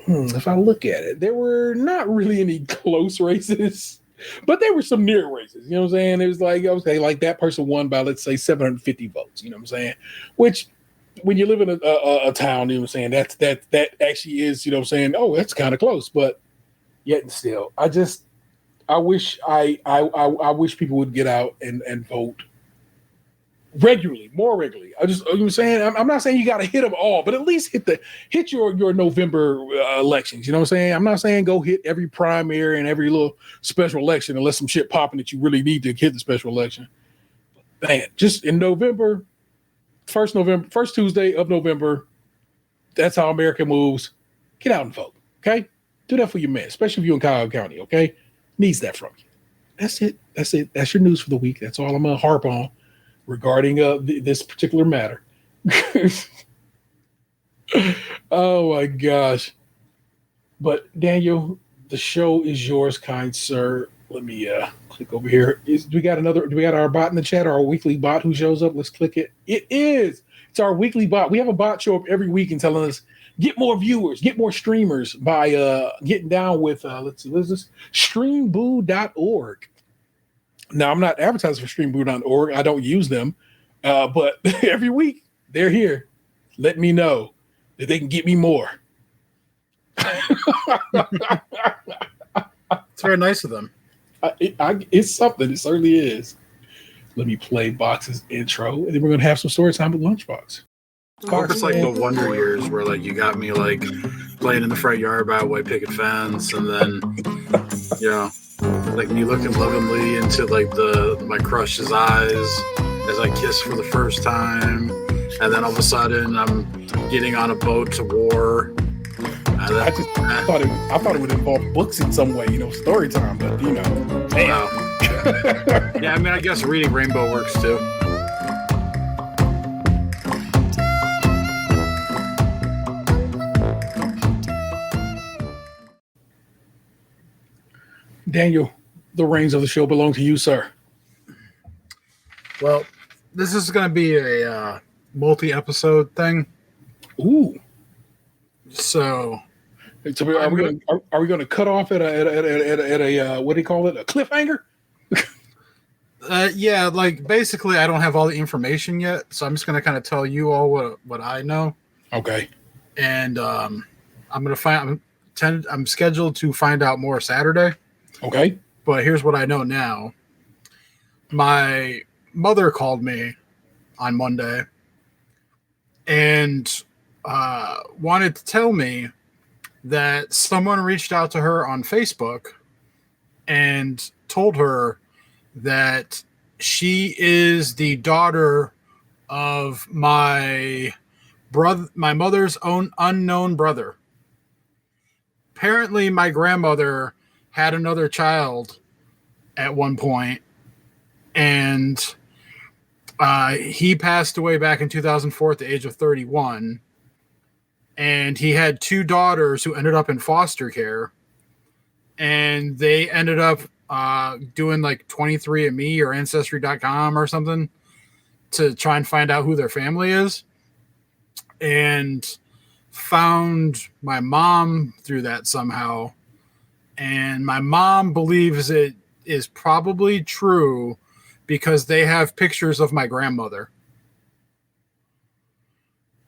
If I look at it, there were not really any close races, but there were some near races. You know what I'm saying? It was like, okay, like that person won by, let's say, 750 votes. You know what I'm saying? Which, when you live in a town, you know what I'm saying, that actually is, you know what I'm saying, oh, that's kind of close. But yet and still, I wish people would get out and vote regularly, more regularly. You know what I'm saying, I'm not saying you got to hit them all, but at least hit your November elections. You know what I'm saying? I'm not saying go hit every primary and every little special election unless some shit popping that you really need to hit the special election. But man, just in November, first Tuesday of November, that's how America moves. Get out and vote, okay? Do that for your man, especially if you're in Cuyahoga County, okay? Needs that from you. That's it. That's your news for the week. That's all I'm going to harp on regarding this particular matter. Oh, my gosh. But, Daniel, the show is yours, kind sir. Let me click over here. Do we got our bot in the chat, our weekly bot who shows up? Let's click it. It's our weekly bot. We have a bot show up every week and telling us, get more viewers, get more streamers by getting down with, let's see, what is this? Streamboo.org. Now, I'm not advertising for streamboo.org. I don't use them. But every week, they're here. Let me know that they can get me more. It's very nice of them. It's something. It certainly is. Let me play Box's intro, and then we're going to have some story time with Lunchbox. I hope it's like the Wonder Years where like you got me like playing in the front yard by a white picket fence, and then you know, like me looking lovingly into like my crush's eyes as I kiss for the first time, and then all of a sudden I'm getting on a boat to war. I thought it would involve books in some way, you know, story time, but you know, damn. Wow. Yeah, I mean, I guess reading Rainbow works too. Daniel, the reins of the show belong to you, sir. Well, this is going to be a multi-episode thing. Ooh. So are we going to cut off at a what do you call it? A cliffhanger? Yeah, like basically I don't have all the information yet, so I'm just going to kind of tell you all what I know. Okay. And I'm scheduled to find out more Saturday. Okay. But here's what I know now. My mother called me on Monday and wanted to tell me that someone reached out to her on Facebook and told her that she is the daughter of my mother's own unknown brother. Apparently, my grandmother had another child at one point, and he passed away back in 2004 at the age of 31. And he had 2 daughters who ended up in foster care, and they ended up doing like 23andMe or Ancestry.com or something to try and find out who their family is, and found my mom through that somehow. And my mom believes it is probably true because they have pictures of my grandmother.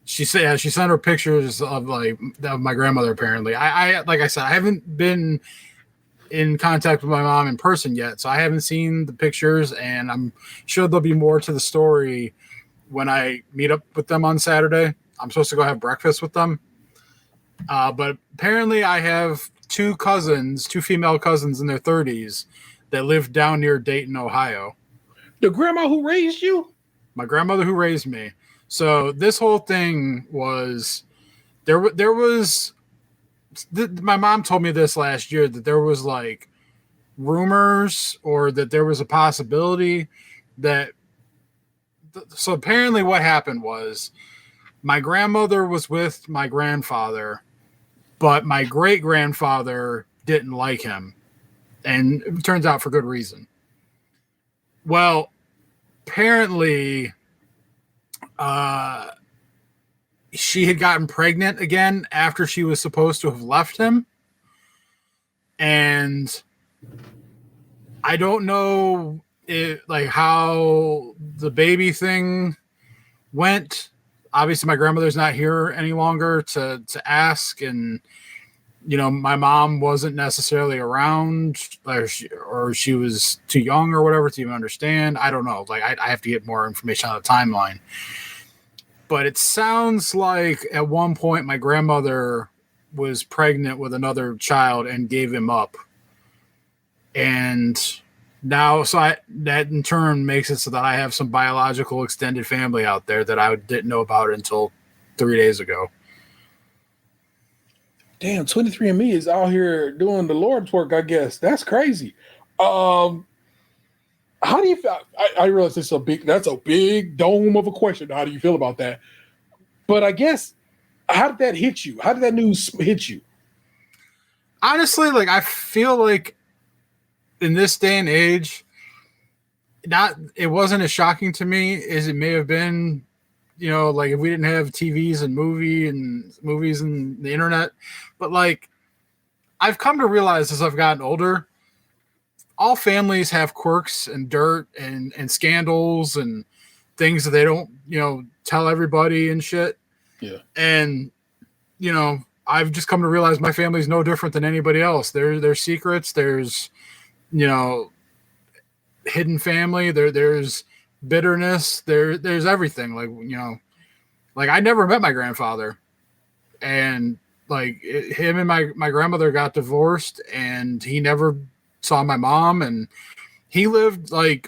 She sent her pictures of my grandmother. Apparently, I like I said, I haven't been in contact with my mom in person yet, so I haven't seen the pictures, and I'm sure there'll be more to the story when I meet up with them on Saturday. I'm supposed to go have breakfast with them. But apparently I have two female cousins in their 30s that live down near Dayton, Ohio. The grandma who raised you? My grandmother who raised me. So this whole thing was, there was, my mom told me this last year, that there was like rumors, or that there was a possibility that, so apparently what happened was my grandmother was with my grandfather, but my great grandfather didn't like him, and it turns out for good reason. Well, apparently she had gotten pregnant again after she was supposed to have left him. And I don't know how the baby thing went. Obviously my grandmother's not here any longer to ask. And, my mom wasn't necessarily around, or she was too young or whatever to even understand. I don't know. I have to get more information on the timeline. But it sounds like at one point my grandmother was pregnant with another child and gave him up. And now, that in turn makes it so that I have some biological extended family out there that I didn't know about until 3 days ago. Damn, 23andMe is out here doing the Lord's work, I guess. That's crazy. How do you feel? I realize that's a big dome of a question. How do you feel about that? But I guess, how did that hit you? How did that news hit you? Honestly, I feel like in this day and age, it wasn't as shocking to me as it may have been, if we didn't have TVs and movies and the internet. But I've come to realize as I've gotten older, all families have quirks and dirt and scandals and things that they don't, tell everybody and shit. Yeah. And, I've just come to realize my family's no different than anybody else. There's secrets. There's, hidden family. There's bitterness. There's everything. I never met my grandfather, and him and my grandmother got divorced, and he never saw my mom, and he lived a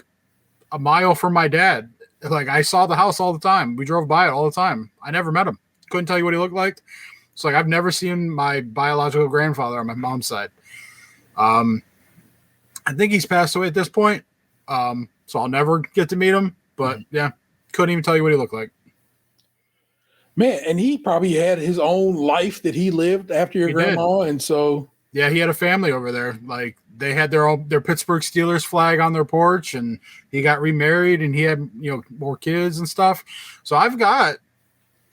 mile from my dad. I saw the house all the time. We drove by it all the time. I never met him. Couldn't tell you what he looked like. So I've never seen my biological grandfather on my mom's side. I think he's passed away at this point. So I'll never get to meet him, but yeah, couldn't even tell you what he looked like. Man, and he probably had his own life that he lived after your grandma. And so, yeah, he had a family over there. They had their Pittsburgh Steelers flag on their porch, and he got remarried, and he had, more kids and stuff. So I've got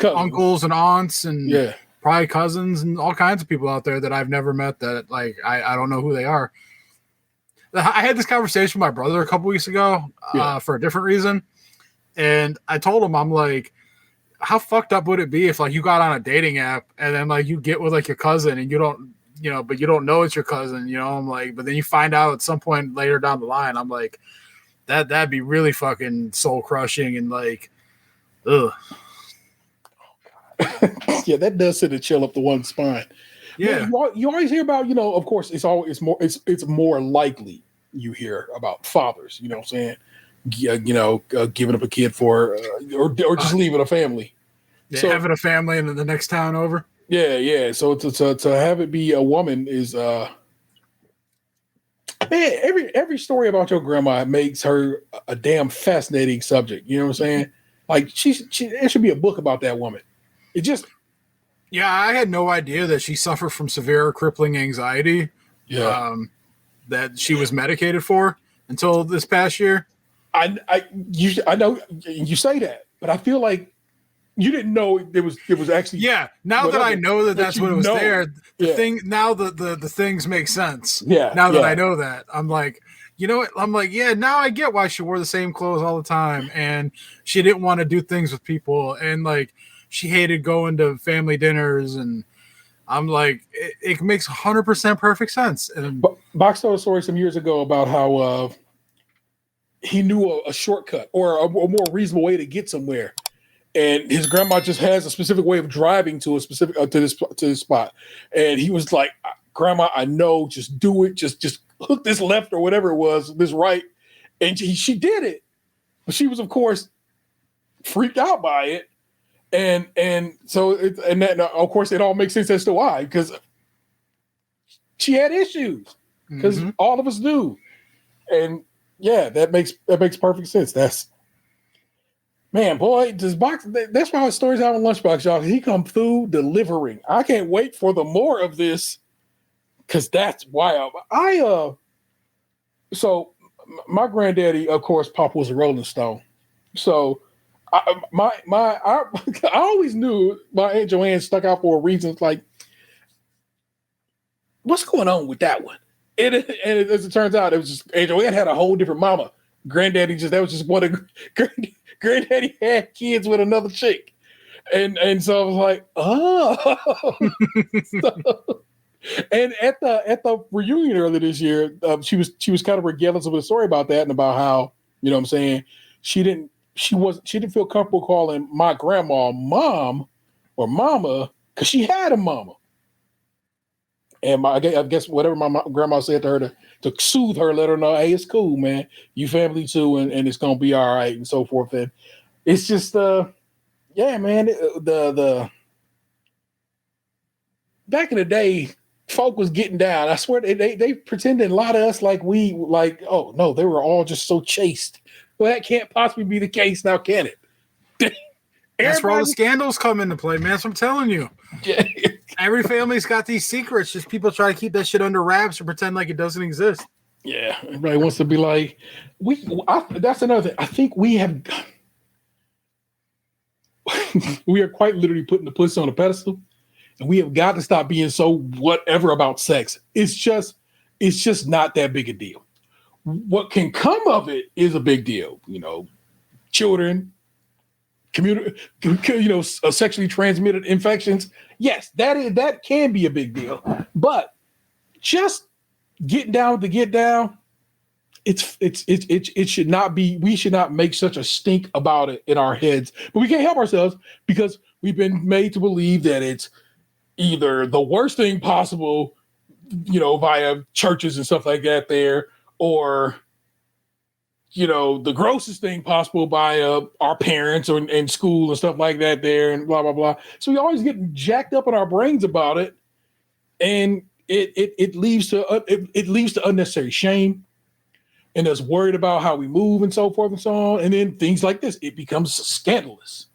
uncles and aunts and probably cousins and all kinds of people out there that I've never met that I don't know who they are. I had this conversation with my brother a couple weeks ago for a different reason. And I told him, I'm like, how fucked up would it be if you got on a dating app and then you get with your cousin and you don't, but you don't know it's your cousin, I'm like, but then you find out at some point later down the line, I'm like, that'd be really fucking soul crushing and ugh. Yeah, that does send a chill up the one spine. Yeah. Man, you always hear about, of course, it's more likely you hear about fathers, you know what I'm saying? Giving up a kid for, or just leaving a family. Yeah, so, having a family in the next town over. Yeah. So to have it be a woman is, man, every story about your grandma makes her a damn fascinating subject. You know what I'm saying? There should be a book about that woman. It just. Yeah, I had no idea that she suffered from severe crippling anxiety. Yeah. That she was medicated for until this past year. I know you say that, but I feel like you didn't know it was actually. Yeah. Now that I know that's what it was there, the things make sense. Yeah. Now that I know that, I'm like, you know what? I'm like, yeah, now I get why she wore the same clothes all the time, and she didn't want to do things with people, and she hated going to family dinners, and I'm like, it makes 100% perfect sense. And Box told a story some years ago about how he knew a shortcut or a more reasonable way to get somewhere, and his grandma just has a specific way of driving to a specific to this spot, and he was like, "Grandma, I know, just do it, just hook this left or whatever it was, this right," and she did it, but she was of course freaked out by it, and so of course it all makes sense as to why, because she had issues, because all of us do, and yeah, that makes perfect sense. That's, man, boy, that's why his stories out on Lunchbox, y'all. He come through delivering. I can't wait for the more of this, because that's wild. So my granddaddy, of course, Papa was a Rolling Stone. So I always knew my Aunt Joanne stuck out for a reason. It's like, what's going on with that one? And as it turns out, it was just Aunt Joanne had a whole different mama. Granddaddy that was just one of Granddaddy had kids with another chick, and so I was like, oh. And at the reunion earlier this year, she was kind of regaling some of the story about that and about how, you know what I'm saying, she didn't feel comfortable calling my grandma mom or mama because she had a mama. And I guess whatever my grandma said to her to soothe her, let her know, hey, it's cool, man. You family too, and it's gonna be all right, and so forth. And it's just, yeah, man. The back in the day, folk was getting down. I swear they pretended a lot of us like oh no, they were all just so chaste. Well, that can't possibly be the case now, can it? That's where all the scandals come into play, man. So I'm telling you. Yeah. Every family's got these secrets. Just people try to keep that shit under wraps or pretend like it doesn't exist. Yeah. Everybody wants to be like, that's another thing. I think we have we are quite literally putting the pussy on a pedestal, and we have got to stop being so whatever about sex. It's just not that big a deal. What can come of it is a big deal. You know, children, sexually transmitted infections. Yes, that can be a big deal. But just getting down to get down, it should not be. We should not make such a stink about it in our heads. But we can't help ourselves because we've been made to believe that it's either the worst thing possible, via churches and stuff like that there, or the grossest thing possible by our parents or in school and stuff like that there, and blah blah blah. So we always get jacked up in our brains about it, and it leads to unnecessary shame, and us worried about how we move and so forth and so on. And then things like this, it becomes scandalous.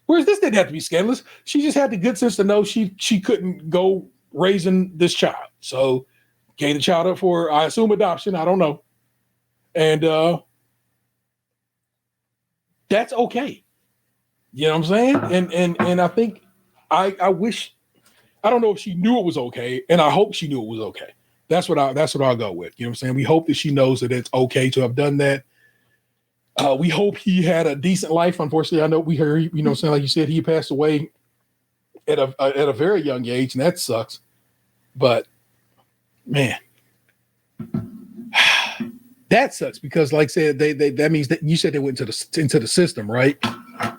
Whereas this didn't have to be scandalous. She just had the good sense to know she couldn't go raising this child, so gave the child up for, I assume, adoption. I don't know, and that's okay. You know what I'm saying? And I think I wish, I don't know if she knew it was okay, and I hope she knew it was okay. That's what I'll go with. You know what I'm saying? We hope that she knows that it's okay to have done that. We hope he had a decent life. Unfortunately, I know we heard, saying, like you said, he passed away at a very young age, and that sucks. But man, that sucks because, like I said, they that means that you said they went into the system, right?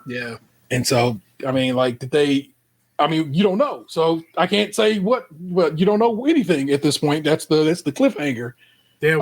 Yeah. And so, I mean, like, you don't know. So I can't say what you don't know anything at this point. That's the cliffhanger. Yeah,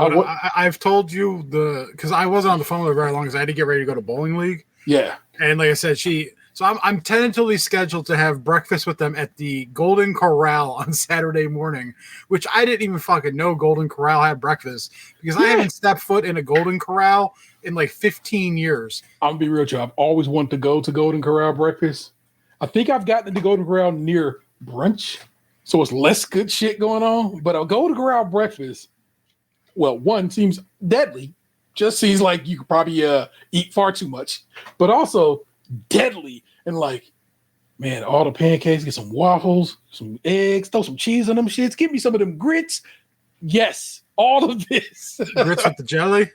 I've told you because I wasn't on the phone with her very long because I had to get ready to go to bowling league. Yeah. And like I said, so I'm tentatively scheduled to have breakfast with them at the Golden Corral on Saturday morning, which I didn't even fucking know Golden Corral had breakfast because I haven't stepped foot in a Golden Corral in like 15 years. I'm gonna be real with you. I've always wanted to go to Golden Corral breakfast. I think I've gotten to Golden Corral near brunch, so it's less good shit going on. But a Golden Corral breakfast, well, one seems deadly. Just seems like you could probably eat far too much, but also deadly. And like, man, all the pancakes, get some waffles, some eggs, throw some cheese on them shits. Give me some of them grits. Yes, all of this. Grits with the jelly?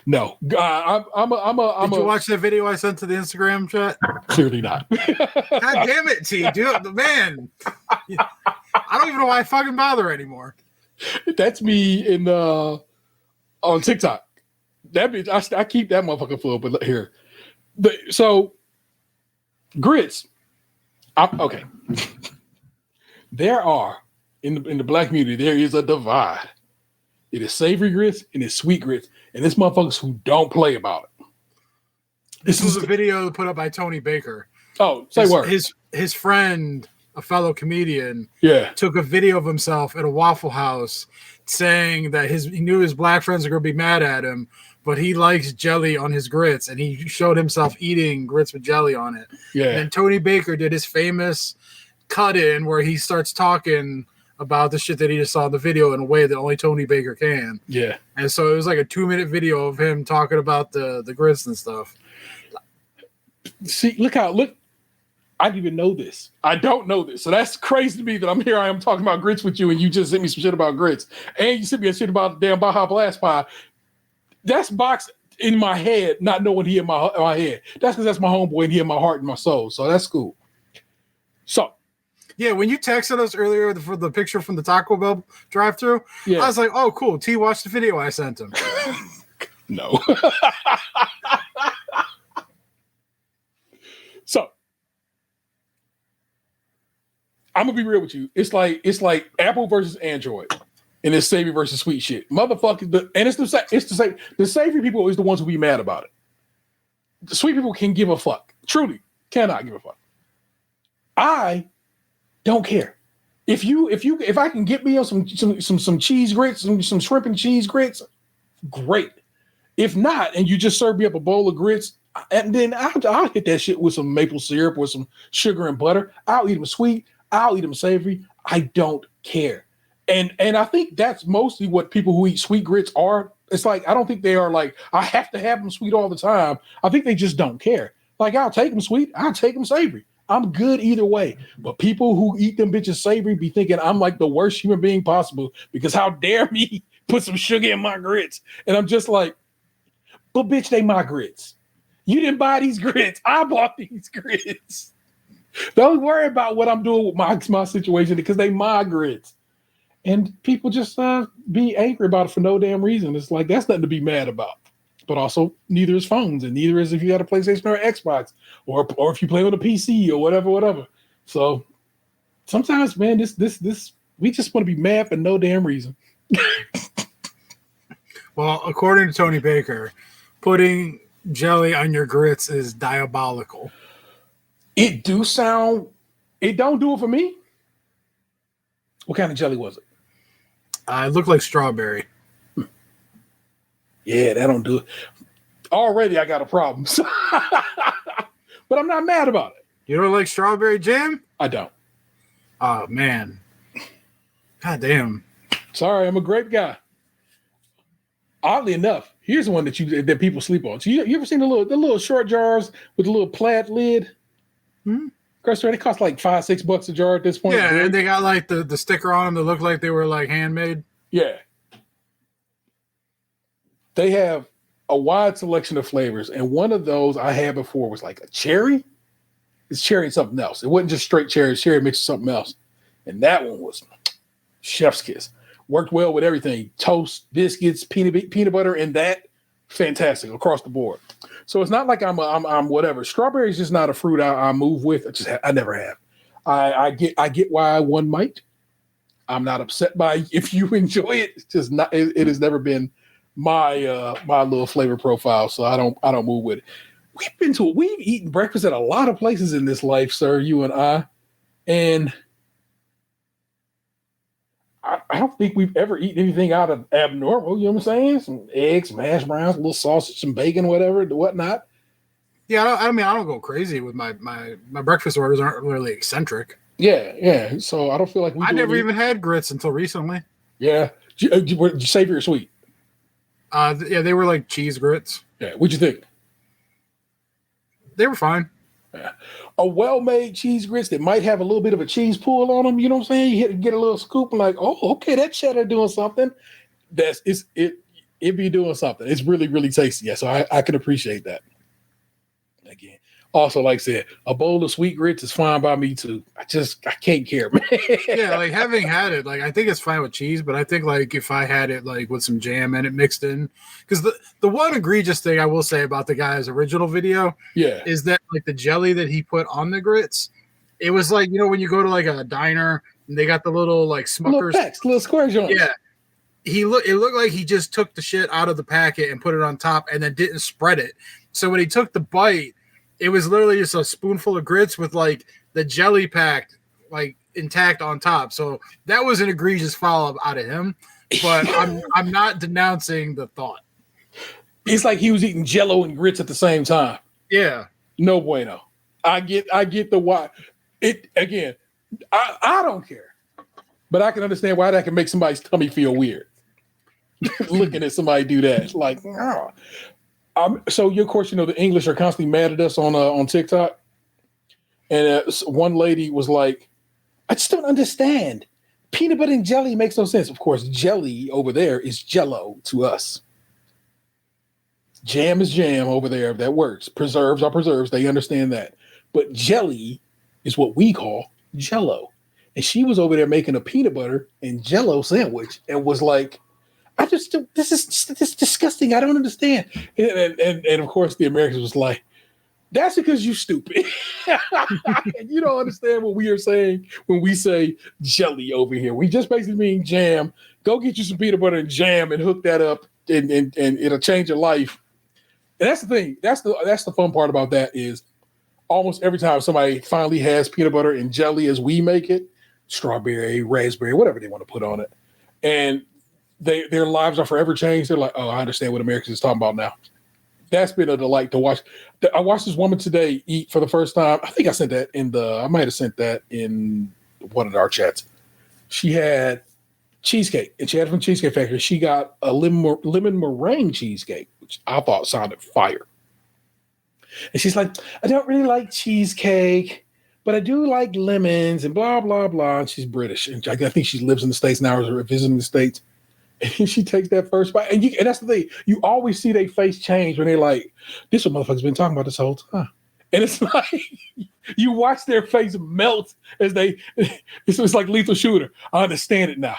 No, I'm Did you watch that video I sent to the Instagram chat? Clearly not. God damn it, T, dude, man. I don't even know why I fucking bother anymore. That's me in on TikTok. That bitch, I keep that motherfucker full. But here, so grits. Okay, there are in the black community there is a divide. It is savory grits and it's sweet grits, and there's motherfuckers who don't play about it. This was a video put up by Tony Baker. Oh, say word. His friend, a fellow comedian, took a video of himself at a Waffle House saying that he knew his black friends are going to be mad at him, but he likes jelly on his grits, and he showed himself eating grits with jelly on it. Yeah. And then Tony Baker did his famous cut-in where he starts talking about the shit that he just saw in the video in a way that only Tony Baker can. Yeah. And so it was like a 2-minute video of him talking about the grits and stuff. See, look. I didn't even know this. I don't know this. So that's crazy to me that I am talking about grits with you and you just sent me some shit about grits. And you sent me a shit about the damn Baja Blast Pie. That's Box in my head, not knowing he in my head. That's because that's my homeboy and he in my heart and my soul. So that's cool. So. Yeah, when you texted us earlier for the picture from the Taco Bell drive-thru, I was like, oh, cool. T watched the video I sent him. No. So. I'm gonna be real with you. It's like Apple versus Android, and it's savory versus sweet shit. Motherfuckers, and it's the same. The savory people is the ones who be mad about it. The sweet people can give a fuck. Truly, cannot give a fuck. I don't care. If I can get me on some cheese grits, some shrimp and cheese grits, great. If not, and you just serve me up a bowl of grits, and then I'll hit that shit with some maple syrup or some sugar and butter. I'll eat them sweet. I'll eat them savory. I don't care. And I think that's mostly what people who eat sweet grits are. It's like, I don't think they are like, I have to have them sweet all the time. I think they just don't care. Like, I'll take them sweet. I'll take them savory. I'm good either way. But people who eat them bitches savory be thinking I'm like the worst human being possible because how dare me put some sugar in my grits? And I'm just like, but bitch, they my grits. You didn't buy these grits. I bought these grits. Don't worry about what I'm doing with my situation because they my grits. And people just be angry about it for no damn reason. It's like, that's nothing to be mad about. But also, neither is phones, and neither is if you got a PlayStation or Xbox, or if you play on a PC or whatever. So sometimes, man, this we just want to be mad for no damn reason. Well, according to Tony Baker, putting jelly on your grits is diabolical. It don't do it for me. What kind of jelly was it? It looked like strawberry. Yeah, that don't do it. Already I got a problem. But I'm not mad about it. You don't like strawberry jam? I don't. Oh, man. God damn. Sorry, I'm a grape guy. Oddly enough, here's one that people sleep on. So you ever seen the little short jars with the little plaid lid? Hmm? They cost like $5-6 a jar at this point. Yeah, and they got like the sticker on them that look like they were like handmade. Yeah. They have a wide selection of flavors, and one of those I had before was like a cherry. It's cherry and something else. It wasn't just straight cherry. It's cherry mixed with something else. And that one was chef's kiss. Worked well with everything. Toast, biscuits, peanut butter, and that, fantastic across the board. So it's not like I'm whatever. Strawberry is just not a fruit I move with. I never have. I get why one might. I'm not upset by if you enjoy it. It's just not. It has never been my my little flavor profile. So I don't move with it. We've eaten breakfast at a lot of places in this life, sir. You and I, and I don't think we've ever eaten anything out of abnormal. You know what I'm saying? Some eggs, mashed browns, a little sausage, some bacon, whatever, whatnot. Yeah, I don't go crazy with my breakfast orders. Aren't really eccentric. Yeah. So I don't feel like I never even had grits until recently. Yeah. Did you savory or sweet? Yeah, they were like cheese grits. Yeah. What'd you think? They were fine. Yeah. A well-made cheese grits that might have a little bit of a cheese pull on them. You know what I'm saying? You get a little scoop and like, oh, okay, that cheddar doing something. It it be doing something. It's really, really tasty. Yeah, so I can appreciate that. Again, also, like I said, a bowl of sweet grits is fine by me too. I can't care, man. Yeah, like having had it, like I think it's fine with cheese, but I think like if I had it like with some jam and it mixed in, because the one egregious thing I will say about the guy's original video, is that like the jelly that he put on the grits, it was like, you know, when you go to like a diner and they got the little like Smuckers, little square joints. Yeah, it looked like he just took the shit out of the packet and put it on top and then didn't spread it. So when he took the bite, it was literally just a spoonful of grits with like the jelly packed like intact on top. So that was an egregious follow-up out of him. But I'm not denouncing the thought. It's like he was eating Jello and grits at the same time. Yeah. No bueno. I get the why. It again, I don't care. But I can understand why that can make somebody's tummy feel weird. Looking at somebody do that. Like, oh. So, of course, you know, the English are constantly mad at us on TikTok. And one lady was like, I just don't understand. Peanut butter and jelly makes no sense. Of course, jelly over there is Jello to us. Jam is jam over there. That works. Preserves are preserves. They understand that. But jelly is what we call Jello. And she was over there making a peanut butter and Jello sandwich and was like, this is disgusting. I don't understand. And of course, the Americans was like, that's because you stupid. You don't understand what we are saying when we say jelly over here. We just basically mean jam. Go get you some peanut butter and jam and hook that up and it'll change your life. And that's the thing. That's the fun part about that is almost every time somebody finally has peanut butter and jelly as we make it, strawberry, raspberry, whatever they want to put on it. And their lives are forever changed. They're like, oh, I understand what Americans is talking about now. That's been a delight to watch. I watched this woman today eat for the first time. I think I sent that I might have sent that in one of our chats. She had cheesecake, and she had it from Cheesecake Factory. She got a lemon meringue cheesecake, which I thought sounded fire. And she's like, I don't really like cheesecake, but I do like lemons and blah, blah, blah. And she's British. And I think she lives in the States now or visiting the States. And she takes that first bite. And that's the thing. You always see their face change when they're like, this is what motherfuckers been talking about this whole time. And it's like, you watch their face melt as it's like Lethal Shooter. I understand it now.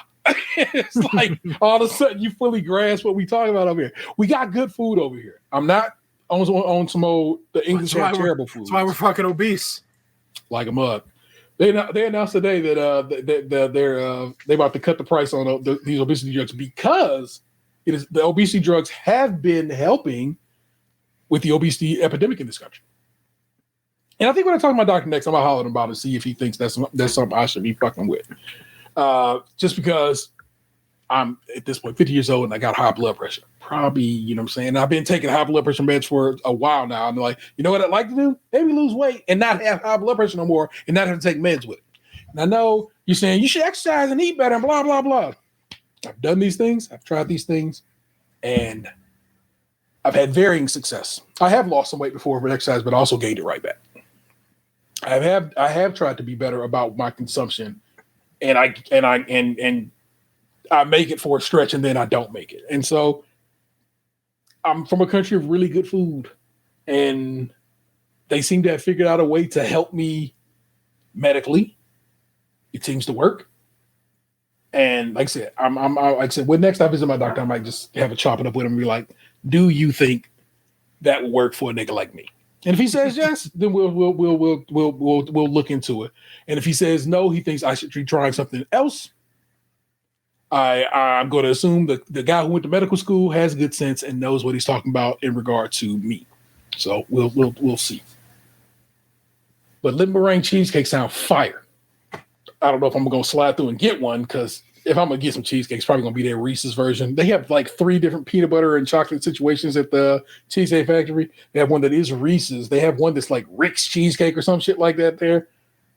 It's like all of a sudden you fully grasp what we talking about over here. We got good food over here. I'm not on some old, the English have terrible food. That's why we're fucking obese. Like a mug. They announced today that they're about to cut the price on these obesity drugs because the obesity drugs have been helping with the obesity epidemic in this country. And I think when I talk to my doctor next, I'm gonna holler at him about it, see if he thinks that's something I should be fucking with. Just because I'm at this point 50 years old and I got high blood pressure. Probably, you know what I'm saying? I've been taking high blood pressure meds for a while now. I'm like, you know what I'd like to do? Maybe lose weight and not have high blood pressure no more and not have to take meds with it. And I know you're saying you should exercise and eat better and blah, blah, blah. I've done these things. I've tried these things. And I've had varying success. I have lost some weight before with exercise, but also gained it right back. I have tried to be better about my consumption, and I make it for a stretch, and then I don't make it. And so I'm from a country of really good food, and they seem to have figured out a way to help me medically. It seems to work. And like I said, when next I visit my doctor, I might just have a chop it up with him and be like, do you think that will work for a nigga like me? And if he says yes, then we'll look into it. And if he says no, he thinks I should be trying something else. I'm going to assume that the guy who went to medical school has good sense and knows what he's talking about in regard to me. So we'll see. But lemon meringue cheesecake sound fire. I don't know if I'm going to slide through and get one, because if I'm going to get some cheesecake, it's probably going to be their Reese's version. They have like 3 different peanut butter and chocolate situations at the Cheesecake Factory. They have one that is Reese's. They have one that's like Rick's cheesecake or some shit like that there.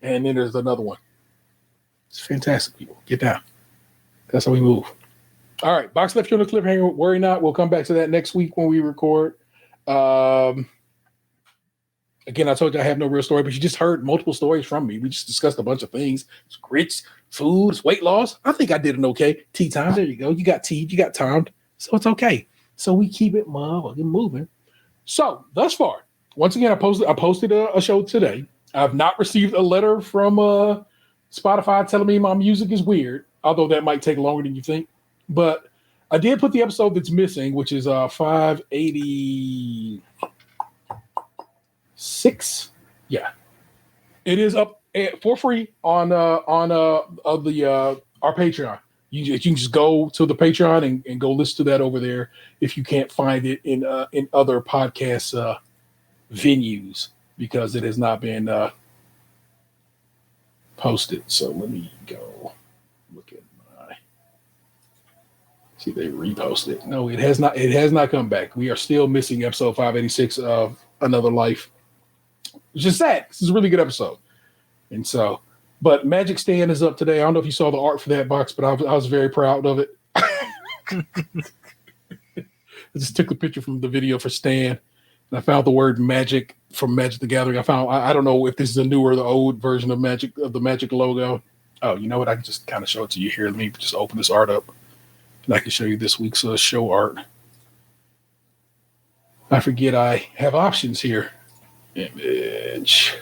And then there's another one. It's fantastic, people. Get down. That's how we move. All right. Box left you on the cliffhanger. Worry not. We'll come back to that next week when we record. Again, I told you I have no real story, but you just heard multiple stories from me. We just discussed a bunch of things. It's grits, food, it's weight loss. I think I did an okay. Tea time. There you go. You got tea. You got timed. So it's okay. So we keep it motherfucking moving. So thus far, once again, I posted a show today. I've not received a letter from Spotify telling me my music is weird, although that might take longer than you think. But I did put the episode that's missing, which is 586. Yeah, it is up for free on our Patreon. You can just go to the Patreon and go listen to that over there if you can't find it in other podcast venues, because it has not been posted. So let me go look at my. See, they reposted. No, it has not. It has not come back. We are still missing episode 586 of Another Life. It's just sad. This is a really good episode, and so. But Magic Stand is up today. I don't know if you saw the art for that box, but I was very proud of it. I just took the picture from the video for Stan, and I found the word magic from Magic the Gathering. I don't know if this is a new or the old version of the Magic logo. Oh, you know what? I can just kind of show it to you here. Let me just open this art up, and I can show you this week's show art. I forget I have options here. Image.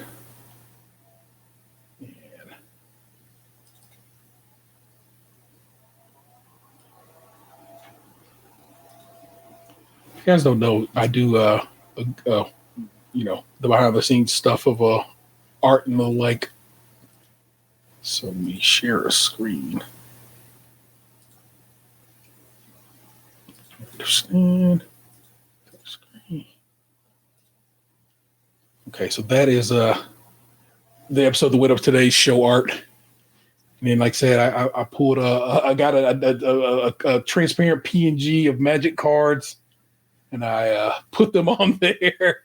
You guys don't know, I do the behind the scenes stuff of art and the like. So let me share a screen. Understand. Screen. Okay, so that is the episode that went up today's show art. And then, like I said, I pulled I got a transparent PNG of Magic cards. And I put them on there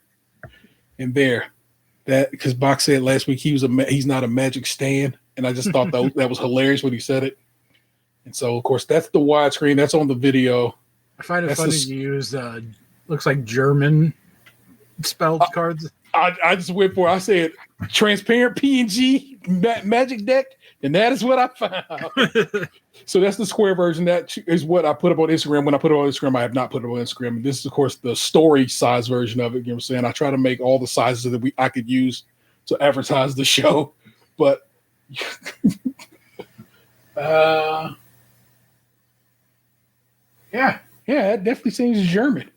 and there. That because Bach said last week he's not a Magic stan, and I just thought that was hilarious when he said it. And so, of course, that's the widescreen. That's on the video. I find it funny you use looks like German spelled cards. I just went for it. I said transparent PNG Magic deck, and that is what I found. So that's the square version. That is what I put up on Instagram. When I put it on Instagram, I have not put it on Instagram. And this is, of course, the story size version of it. You know what I'm saying? I try to make all the sizes that I could use to advertise the show. But yeah, it definitely seems German.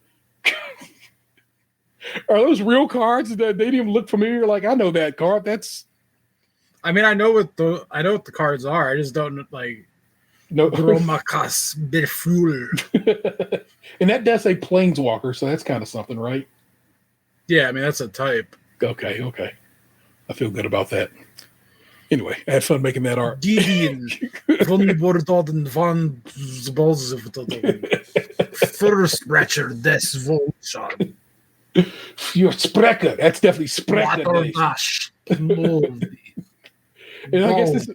Are those real cards that they didn't even look familiar? Like, I know that card. I mean, I know what the cards are. I just don't like. No, Bromakas Biful. And that does say Planeswalker, so that's kind of something, right? Yeah, I mean that's a type. Okay. I feel good about that. Anyway, I had fun making that art. Gideon von Bordoden von First Ratcher des Volschan. Your Sprecher. That's definitely Sprecher. And I guess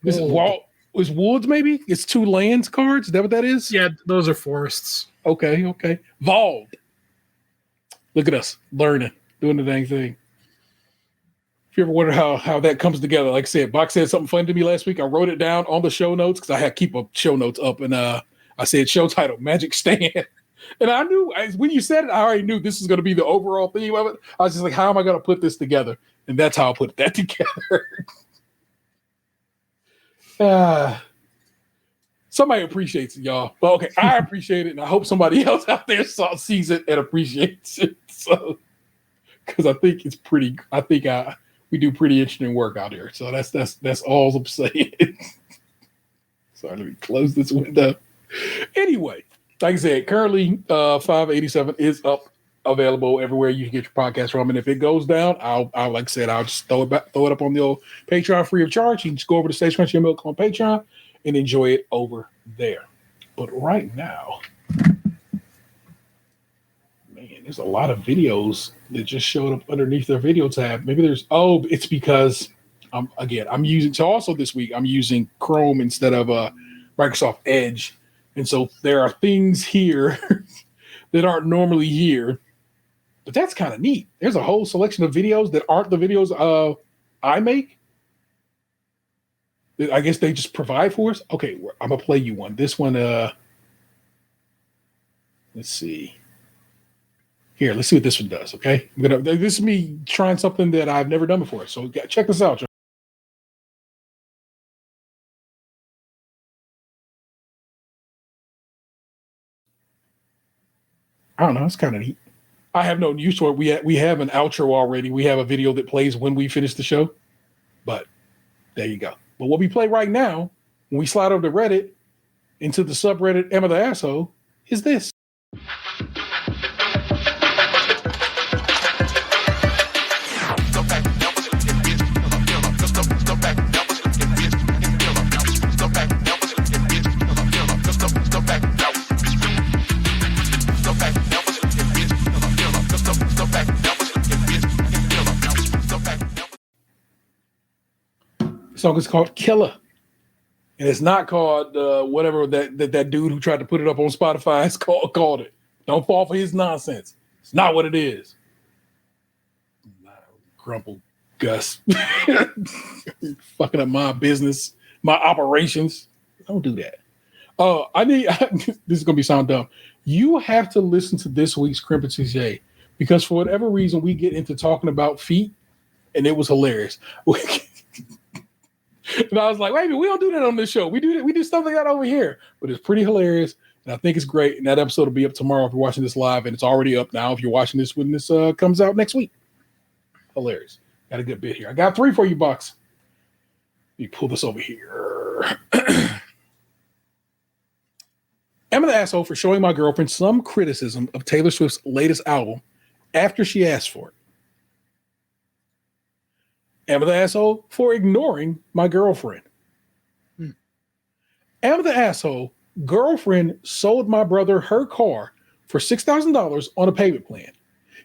this is Walt. Was Woods maybe? It's 2 lands cards. Is that what that is? Yeah, those are forests. Okay. Vald. Look at us learning, doing the dang thing. If you ever wonder how that comes together, like I said, Bach said something funny to me last week. I wrote it down on the show notes because I had to keep show notes up, and I said show title Magic Stand. And I knew when you said it, I already knew this is going to be the overall theme of it. I was just like, how am I going to put this together? And that's how I put that together. Somebody appreciates it, y'all. Well, okay, I appreciate it, and I hope somebody else out there sees it and appreciates it. So, because I think it's pretty. I think we do pretty interesting work out here. So that's all I'm saying. Sorry, let me close this window. Anyway, like I said, currently 587 is up, available everywhere you can get your podcast from. And if it goes down, I'll like I said, I'll just throw it up on the old Patreon free of charge. You can just go over to Stage Crunchy and Milk on Patreon and enjoy it over there. But right now, man, there's a lot of videos that just showed up underneath their video tab. Maybe it's because I'm using, so also this week I'm using Chrome instead of Microsoft Edge. And so there are things here that aren't normally here. But that's kind of neat. There's a whole selection of videos that aren't the videos I make. I guess they just provide for us. Okay, I'm gonna play you one. This one, let's Let's see. Here, let's see what this one does. Okay, this is me trying something that I've never done before. So check this out, John. I don't know. It's kind of neat. I have no use for it. We have an outro already. We have a video that plays when we finish the show. But there you go. But what we play right now, when we slide over to Reddit into the subreddit Emma the Asshole, is this. The song is called Killer. And it's not called whatever that dude who tried to put it up on Spotify is called it. Don't fall for his nonsense. It's not what it is. Grumple Gus. Fucking up my business, my operations. Don't do that. This is gonna sound dumb. You have to listen to this week's Krunchy J because for whatever reason we get into talking about feet, and it was hilarious. And I was like, wait a minute, we don't do that on this show. We do stuff like that over here. But it's pretty hilarious. And I think it's great. And that episode will be up tomorrow if you're watching this live. And it's already up now if you're watching this when this comes out next week. Hilarious. Got a good bit here. I got 3 for you, Bucks. Let me pull this over here. Emma the Asshole for showing my girlfriend some criticism of Taylor Swift's latest album after she asked for it. Emma the Asshole for ignoring my girlfriend. Emma the Asshole, girlfriend sold my brother her car for $6,000 on a payment plan.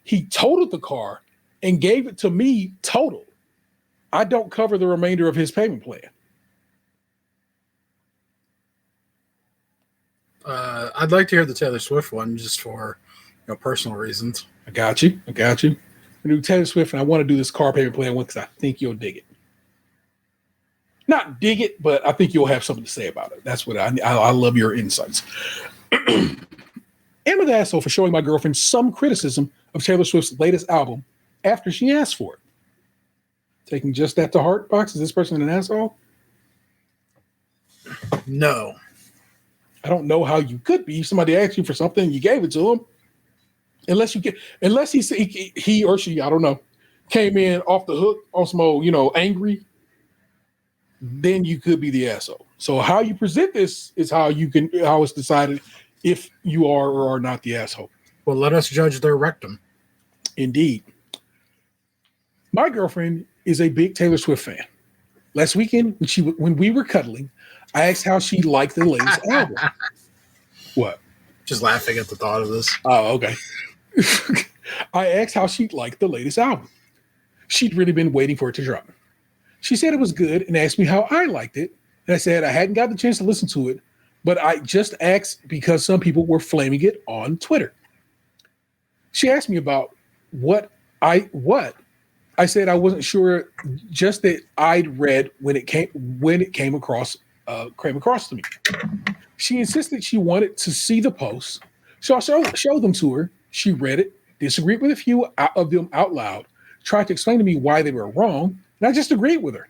He totaled the car and gave it to me totaled. I don't cover the remainder of his payment plan. I'd like to hear the Taylor Swift one just for personal reasons. I got you. I do Taylor Swift, and I want to do this car payment plan one because I think you'll dig it. Not dig it, but I think you'll have something to say about it. That's what I love your insights. Emma the Asshole for showing my girlfriend some criticism of Taylor Swift's latest album after she asked for it. Taking just that to heart, Box? Is this person an asshole? No. I don't know how you could be. Somebody asked you for something, you gave it to them. Unless he or she, I don't know, came in off the hook on some old, angry, then you could be the asshole. So how you present this is how it's decided if you are or are not the asshole. Well, let us judge their rectum. Indeed. My girlfriend is a big Taylor Swift fan. Last weekend, when we were cuddling, I asked how she liked the latest album. What? Just laughing at the thought of this. Oh, okay. I asked how she liked the latest album. She'd really been waiting for it to drop. She said it was good and asked me how I liked it. And I said I hadn't got the chance to listen to it, but I just asked because some people were flaming it on Twitter. She asked me about what. I said I wasn't sure, just that I'd read when it came across to me. She insisted she wanted to see the posts, so I showed them to her. She read it, disagreed with a few of them out loud, tried to explain to me why they were wrong, and I just agreed with her.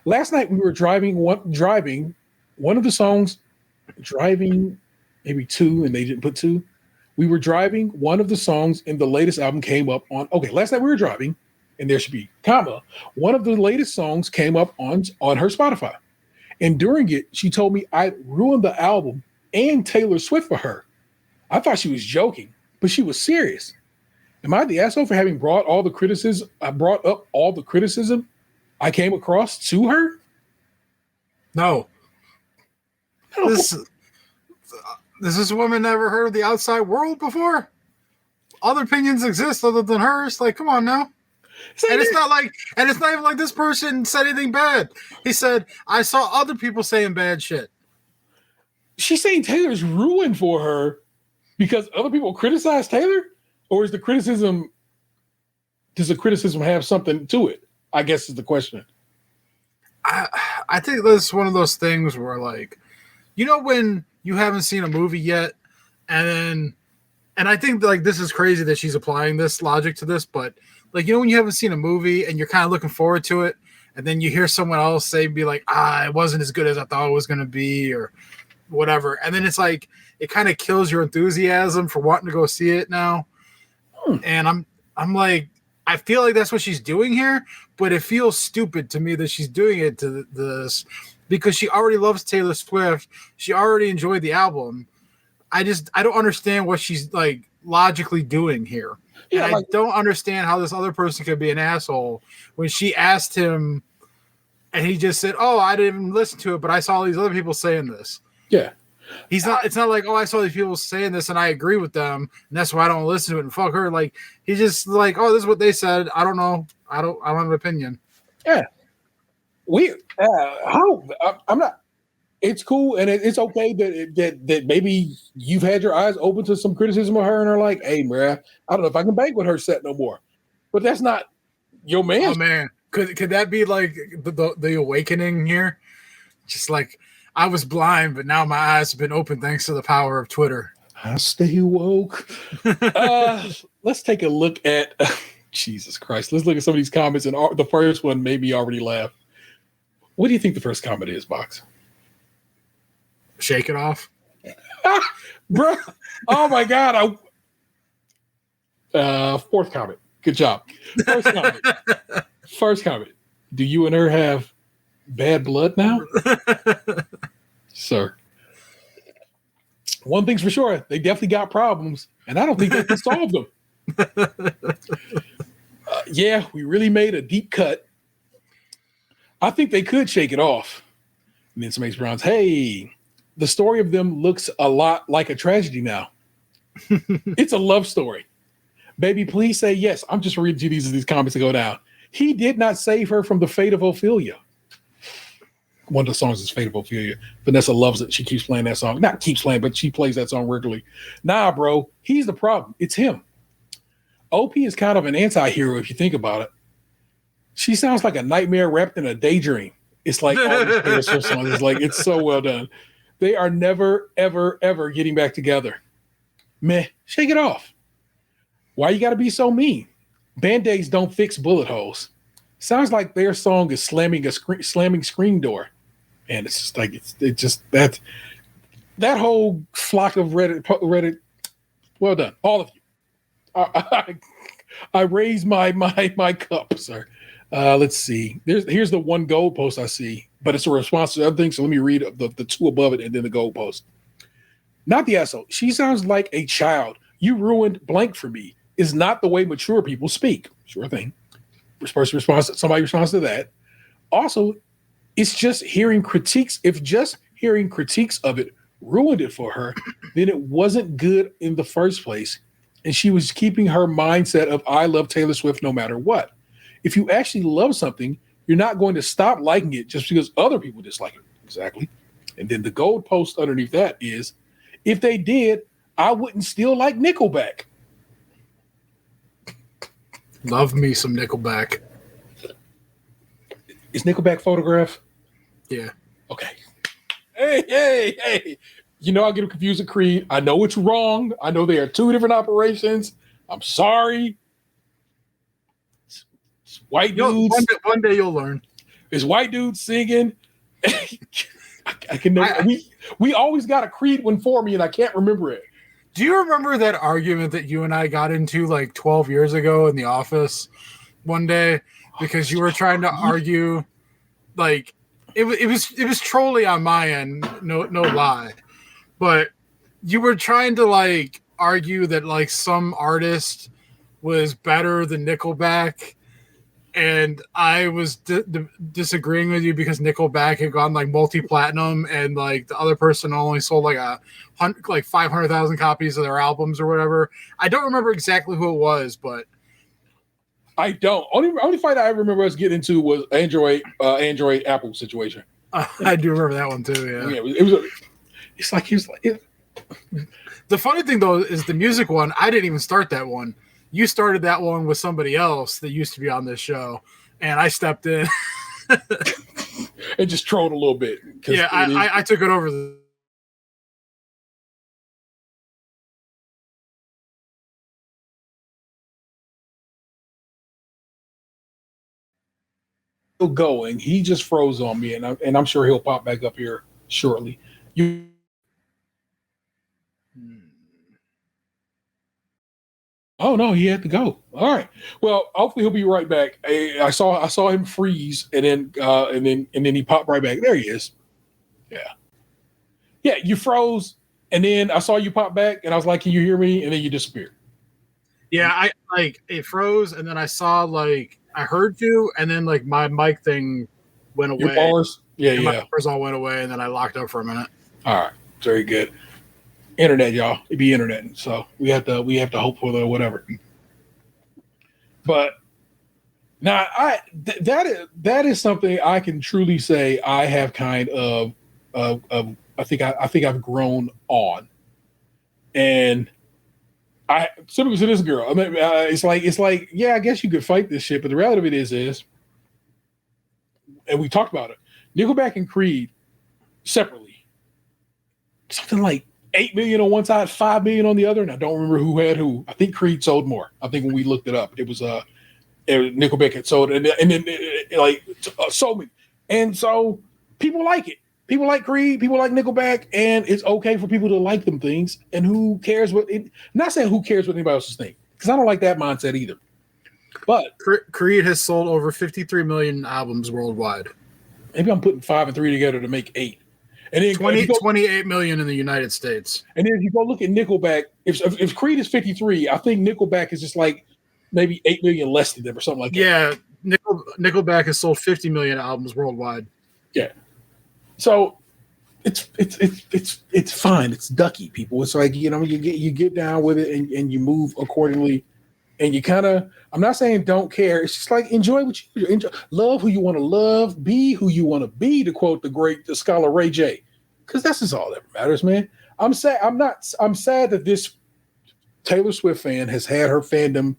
Last night we were driving one of the songs, maybe 2, and they didn't put 2. We were driving, one of the songs in the latest album came up on. Okay, last night we were driving, and there should be comma. One of the latest songs came up on her Spotify. And during it, she told me I ruined the album and Taylor Swift for her. I thought she was joking, but she was serious. Am I the asshole for having brought up all the criticism I came across to her? No. Does this woman never heard of the outside world before? Other opinions exist other than hers. Like, come on now. And it's not even like this person said anything bad. He said, I saw other people saying bad shit. She's saying Taylor's ruined for her because other people criticize Taylor? Or does the criticism have something to it? I guess is the question. I think that's one of those things where, like, when you haven't seen a movie yet, and then And I think like this is crazy that she's applying this logic to this, but like, when you haven't seen a movie and you're kind of looking forward to it, and then you hear someone else be like, it wasn't as good as I thought it was going to be, or whatever. And then it's like, it kind of kills your enthusiasm for wanting to go see it now. And I'm like, I feel like that's what she's doing here, but it feels stupid to me that she's doing it to this because she already loves Taylor Swift. She already enjoyed the album. I don't understand what she's like logically doing here. Yeah, and I don't understand how this other person could be an asshole when she asked him and he just said, "Oh, I didn't even listen to it, but I saw these other people saying this." Yeah. It's not like, "Oh, I saw these people saying this and I agree with them, and that's why I don't listen to it and fuck her." Like, he's just like, "Oh, this is what they said. I don't know. I don't have an opinion." Yeah. I'm not. It's cool and it's okay that maybe you've had your eyes open to some criticism of her and are like, "Hey, man, I don't know if I can bank with her set no more." But that's not your man. Oh man, could that be like the awakening here? Just like, I was blind, but now my eyes have been open thanks to the power of Twitter. I stay woke. Let's take a look at Jesus Christ. Let's look at some of these comments, and the first one made me already laugh. What do you think the first comment is, Box? Shake it off, bro. Oh my God! Fourth comment. Good job. First comment. Do you and her have bad blood now, sir? One thing's for sure: they definitely got problems, and I don't think they can solve them. Yeah, we really made a deep cut. I think they could shake it off. And then somebody Browns, hey. The story of them looks a lot like a tragedy now. It's a love story. Baby, please say yes. I'm just reading you these comments to go down. He did not save her from the fate of Ophelia. One of the songs is Fate of Ophelia. Vanessa loves it. She keeps playing that song. Not keeps playing, but she plays that song regularly. Nah, bro. He's the problem. It's him. OP is kind of an anti-hero if you think about it. She sounds like a nightmare wrapped in a daydream. It's like all these Taylor Swift songs. It's like, it's so well done. They are never, ever, ever getting back together. Meh, shake it off. Why you got to be so mean? Band-Aids don't fix bullet holes. Sounds like their song is slamming screen door. And it's just like, it's just that whole flock of Reddit. Well done. All of you. I raise my cup, sir. Let's see. Here's the one gold post I see, but it's a response to other things. So let me read the two above it and then the gold post. Not the asshole. She sounds like a child. You ruined blank for me. Is not the way mature people speak. Sure thing. Somebody responds to that. Also, it's just hearing critiques. If just hearing critiques of it ruined it for her, then it wasn't good in the first place. And she was keeping her mindset of I love Taylor Swift no matter what. If you actually love something, you're not going to stop liking it just because other people dislike it. Exactly. And then the gold post underneath that is, if they did, I wouldn't still like Nickelback. Love me some Nickelback. Is Nickelback Photograph? Yeah. Okay. Hey. You know I get confused with Creed. I know it's wrong. I know they are two different operations. I'm sorry. It's white dudes. One day you'll learn. It's white dudes singing. I can never. We always got a Creed one for me, and I can't remember it. Do you remember that argument that you and I got into like 12 years ago in the office one day because you were trying to argue, like it was trolling on my end, no lie, but you were trying to like argue that like some artist was better than Nickelback. And I was disagreeing with you because Nickelback had gone like multi-platinum, and like the other person only sold like 500,000 copies of their albums or whatever. I don't remember exactly who it was, but I don't. Only fight I remember us getting into was Android Apple situation. I do remember that one too. Yeah, The funny thing though is the music one. I didn't even start that one. You started that one with somebody else that used to be on this show, and I stepped in and just trolled a little bit. Yeah, I took it over. still going. He just froze on me, and I'm sure he'll pop back up here shortly. Oh no, he had to go. All right. Well, hopefully he'll be right back. I saw him freeze, and then he popped right back. There he is. Yeah. Yeah, you froze, and then I saw you pop back, and I was like, "Can you hear me?" And then you disappeared. Yeah, I like it froze, and then I saw like I heard you, and then like my mic thing went away. Your bars? Yeah, and yeah. My bars all went away, and then I locked up for a minute. All right, very good. Internet, y'all. It'd be internet, so we have to hope for the whatever. But now, that is something I can truly say I have kind of I think I've grown on, and I simply to this girl. I mean, it's like yeah, I guess you could fight this shit, but the reality of it is, and we talked about it. Nickelback and Creed separately, something like 8 million on one side, 5 million on the other, and I don't remember who had who. I think Creed sold more. I think when we looked it up, it was Nickelback had sold, and then like so many, and so people like it. People like Creed, people like Nickelback, and it's okay for people to like them things. And who cares what? Not saying who cares what anybody else's think, because I don't like that mindset either. But Creed has sold over 53 million albums worldwide. Maybe I'm putting 5 and 3 together to make 8. And then 28 million in the United States. And then if you go look at Nickelback, if Creed is 53, I think Nickelback is just like maybe 8 million less than them or something like that. Yeah, Nickelback has sold 50 million albums worldwide. Yeah. So it's fine. It's ducky, people. It's like, you get down with it and you move accordingly. And you kind of, I'm not saying don't care. It's just like enjoy what you enjoy. Love who you want to love. Be who you want to be, to quote the scholar Ray J. Because that's just all that matters, man. I'm sad that this Taylor Swift fan has had her fandom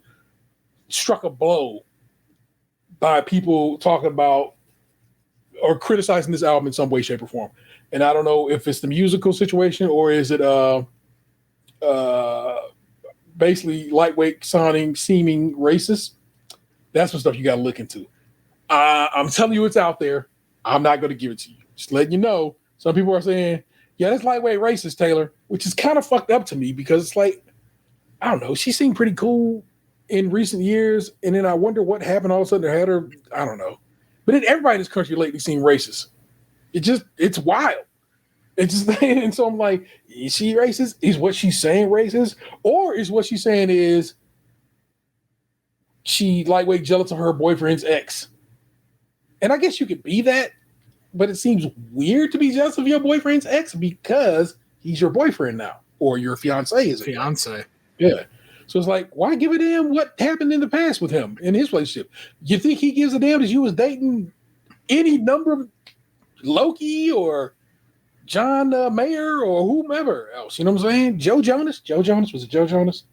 struck a blow by people talking about or criticizing this album in some way, shape, or form. And I don't know if it's the musical situation or is it basically lightweight seeming racist. That's some stuff you got to look into. I'm telling you, it's out there. I'm not going to give it to you. Just letting you know. Some people are saying, yeah, that's lightweight racist, Taylor, which is kind of fucked up to me because it's like, I don't know. She seemed pretty cool in recent years. And then I wonder what happened all of a sudden to had her. I don't know. But then everybody in this country lately seemed racist. It's wild. It's just, and so I'm like, is she racist? Is what she's saying racist? Or is what she's saying is she lightweight jealous of her boyfriend's ex? And I guess you could be that, but it seems weird to be jealous of your boyfriend's ex because he's your boyfriend now, or your fiance is fiance. Yeah. So it's like, why give a damn what happened in the past with him in his relationship? You think he gives a damn that you was dating any number of Loki or John Mayer or whomever else? You know what I'm saying? Joe Jonas? Was it Joe Jonas?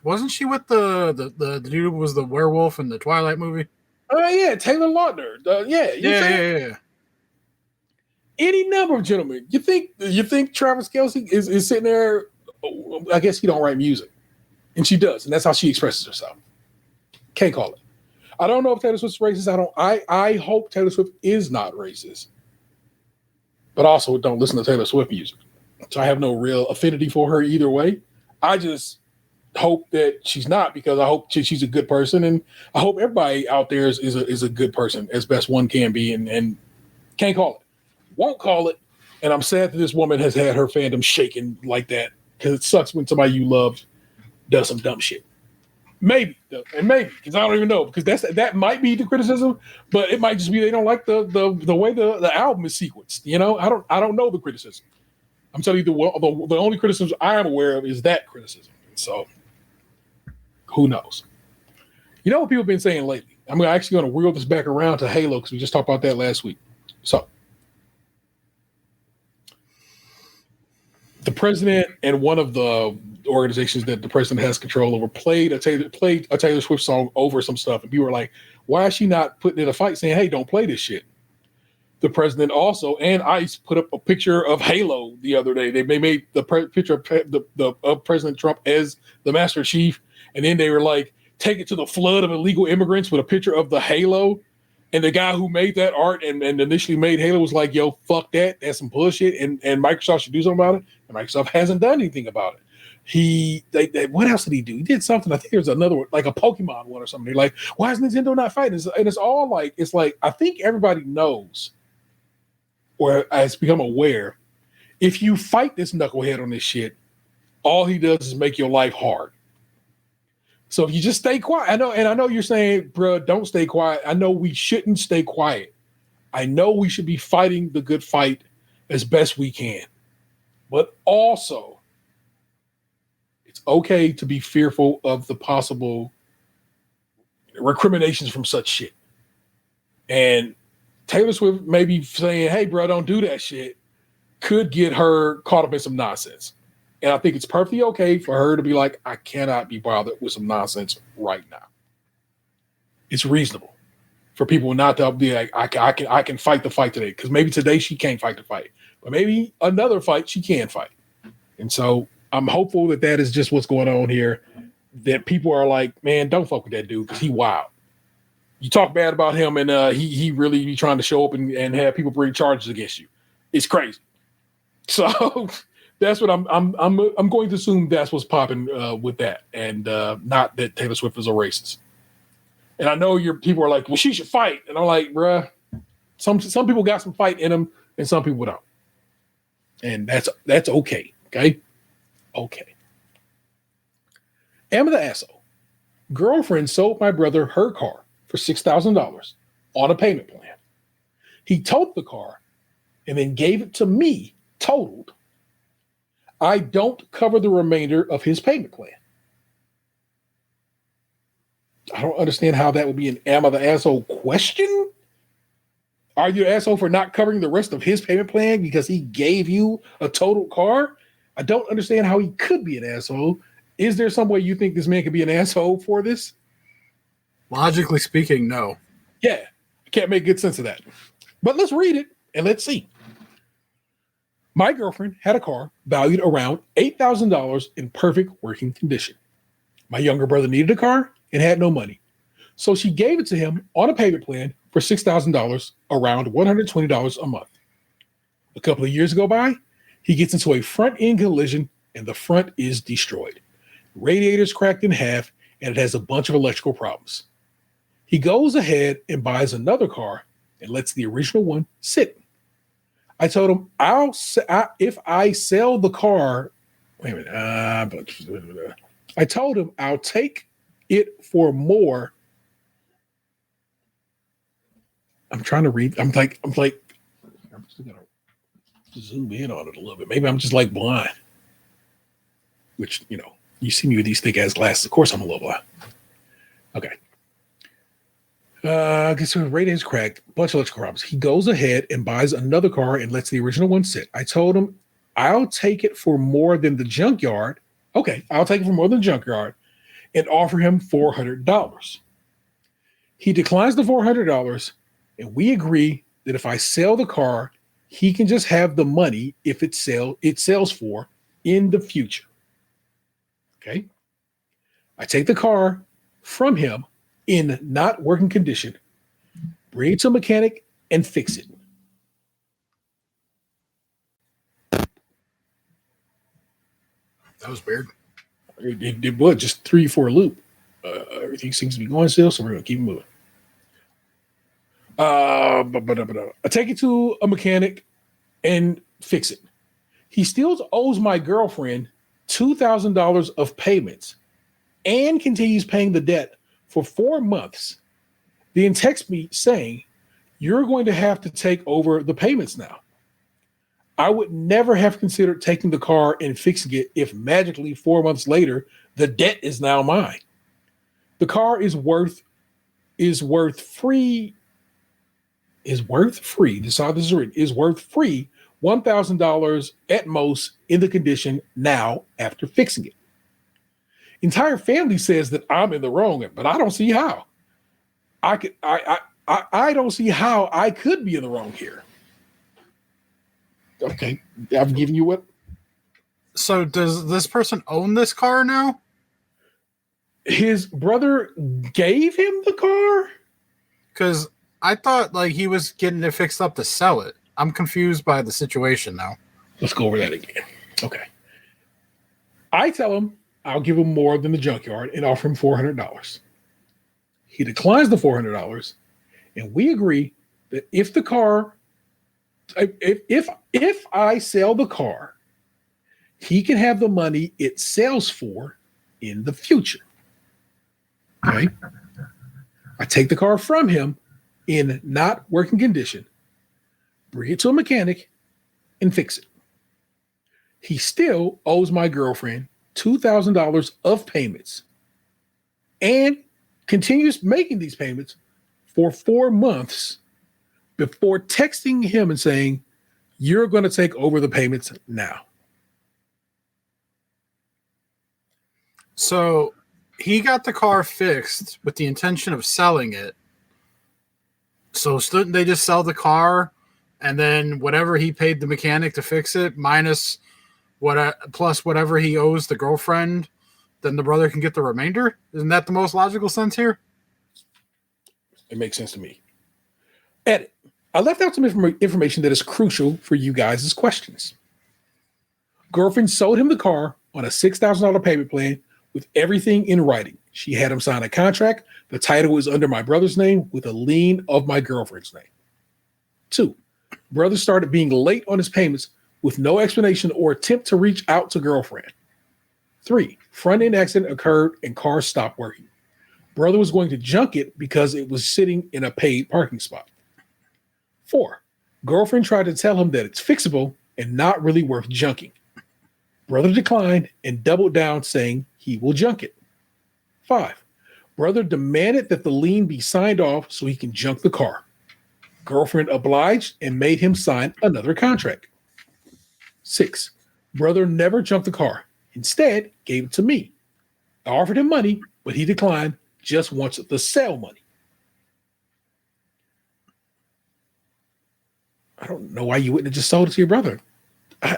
Wasn't she with the dude who was the werewolf in the Twilight movie? Oh, yeah, Taylor Lautner. Yeah. Any number of gentlemen. You think Travis Kelce is sitting there? I guess he don't write music, and she does, and that's how she expresses herself. Can't call it. I don't know if Taylor Swift's racist. I hope Taylor Swift is not racist, but also don't listen to Taylor Swift music. So I have no real affinity for her either way. I just hope that she's not, because I hope she's a good person, and I hope everybody out there is a good person as best one can be, and can't call it. Won't call it. And I'm sad that this woman has had her fandom shaken like that, because it sucks when somebody you love does some dumb shit. Maybe, because I don't even know, because that might be the criticism, but it might just be they don't like the way the album is sequenced. I don't know the criticism. I'm telling you, the only criticism I am aware of is that criticism. So who knows? You know what people have been saying lately? I'm actually going to wheel this back around to Halo, because we just talked about that last week. So the president and one of the organizations that the president has control over played a Taylor Swift song over some stuff, and people were like, "Why is she not putting in a fight saying, hey, don't play this shit?" The president also and ICE put up a picture of Halo the other day. They made the picture of President Trump as the Master Chief, and then they were like, take it to the flood of illegal immigrants with a picture of the Halo. And the guy who made that art and initially made Halo was like, yo, fuck that. That's some bullshit. And Microsoft should do something about it. And Microsoft hasn't done anything about it. What else did he do? He did something. I think there's another one, like a Pokemon one or something. They're like, why is Nintendo not fighting? And it's all like, I think everybody knows or has become aware. If you fight this knucklehead on this shit, all he does is make your life hard. So if you just stay quiet, I know you're saying, bro, don't stay quiet. I know we shouldn't stay quiet. I know we should be fighting the good fight as best we can. But also, it's okay to be fearful of the possible recriminations from such shit. And Taylor Swift may be saying, hey, bro, don't do that shit, could get her caught up in some nonsense. And I think it's perfectly okay for her to be like, I cannot be bothered with some nonsense right now. It's reasonable for people not to be like, I can fight the fight today. Because maybe today she can't fight the fight. But maybe another fight she can fight. And so I'm hopeful that is just what's going on here. That people are like, man, don't fuck with that dude because he wild. You talk bad about him and he really be trying to show up and have people bring charges against you. It's crazy. So... That's what I'm going to assume that's what's popping with that, and not that Taylor Swift is a racist. And I know people are like, well, she should fight, and I'm like, bruh, some people got some fight in them, and some people don't, and that's okay. Okay. Am the asshole. Girlfriend sold my brother her car for $6,000 on a payment plan. He totaled the car, and then gave it to me totaled. I don't cover the remainder of his payment plan. I don't understand how that would be an am I the asshole question. Are you an asshole for not covering the rest of his payment plan because he gave you a total car? I don't understand how he could be an asshole. Is there some way you think this man could be an asshole for this? Logically speaking, no. Yeah, I can't make good sense of that. But let's read it and let's see. My girlfriend had a car valued around $8,000 in perfect working condition. My younger brother needed a car and had no money. So she gave it to him on a payment plan for $6,000, around $120 a month. A couple of years go by, he gets into a front-end collision and the front is destroyed. Radiator's cracked in half and it has a bunch of electrical problems. He goes ahead and buys another car and lets the original one sit. I told him, if I sell the car, wait a minute. I told him I'll take it for more. I'm trying to read. I'm just gonna zoom in on it a little bit. Maybe I'm just like blind. Which, you see me with these thick ass glasses. Of course I'm a little blind. Okay. I guess the radiator is cracked, bunch of electrical problems. He goes ahead and buys another car and lets the original one sit. I told him I'll take it for more than the junkyard. Okay, I'll take it for more than the junkyard and offer him $400. He declines the $400 and we agree that if I sell the car, he can just have the money if it sells for in the future. Okay. I take the car from him in not working condition, bring it to a mechanic and fix it. That was weird. It was just 3-4 loop. Everything seems to be going still, so we're gonna keep moving. I take it to a mechanic and fix it. He still owes my girlfriend $2,000 of payments and continues paying the debt for 4 months. Then texts me saying, you're going to have to take over the payments now. I would never have considered taking the car and fixing it if magically 4 months later, the debt is now mine. The car is worth free. This is how this is written. Is worth free $1,000 at most in the condition now after fixing it. Entire family says that I'm in the wrong, but I don't see how. I don't see how I could be in the wrong here. Okay, I've given you what. So does this person own this car now? his brother gave him the car? Because I thought like he was getting it fixed up to sell it. I'm confused by the situation now. Let's go over that again. Okay. I tell him I'll give him more than the junkyard and offer him $400. He declines the $400, and we agree that if I sell the car, he can have the money it sells for in the future. Okay. I take the car from him in not working condition, bring it to a mechanic, and fix it. He still owes my girlfriend $2,000 of payments and continues making these payments for 4 months before texting him and saying, "You're going to take over the payments now." So he got the car fixed with the intention of selling it. So shouldn't they just sell the car and then whatever he paid the mechanic to fix it minus plus whatever he owes the girlfriend, then the brother can get the remainder? Isn't that the most logical sense here? It makes sense to me. Edit. I left out some information that is crucial for you guys' questions. Girlfriend sold him the car on a $6,000 payment plan with everything in writing. She had him sign a contract. The title is under my brother's name with a lien of my girlfriend's name. 2, brother started being late on his payments with no explanation or attempt to reach out to girlfriend. 3, front-end accident occurred and car stopped working. Brother was going to junk it because it was sitting in a paid parking spot. 4, girlfriend tried to tell him that it's fixable and not really worth junking. Brother declined and doubled down saying he will junk it. 5, brother demanded that the lien be signed off so he can junk the car. Girlfriend obliged and made him sign another contract. 6, brother never junked the car. Instead, gave it to me. I offered him money, but he declined, just wants the sale money. I don't know why you wouldn't have just sold it to your brother.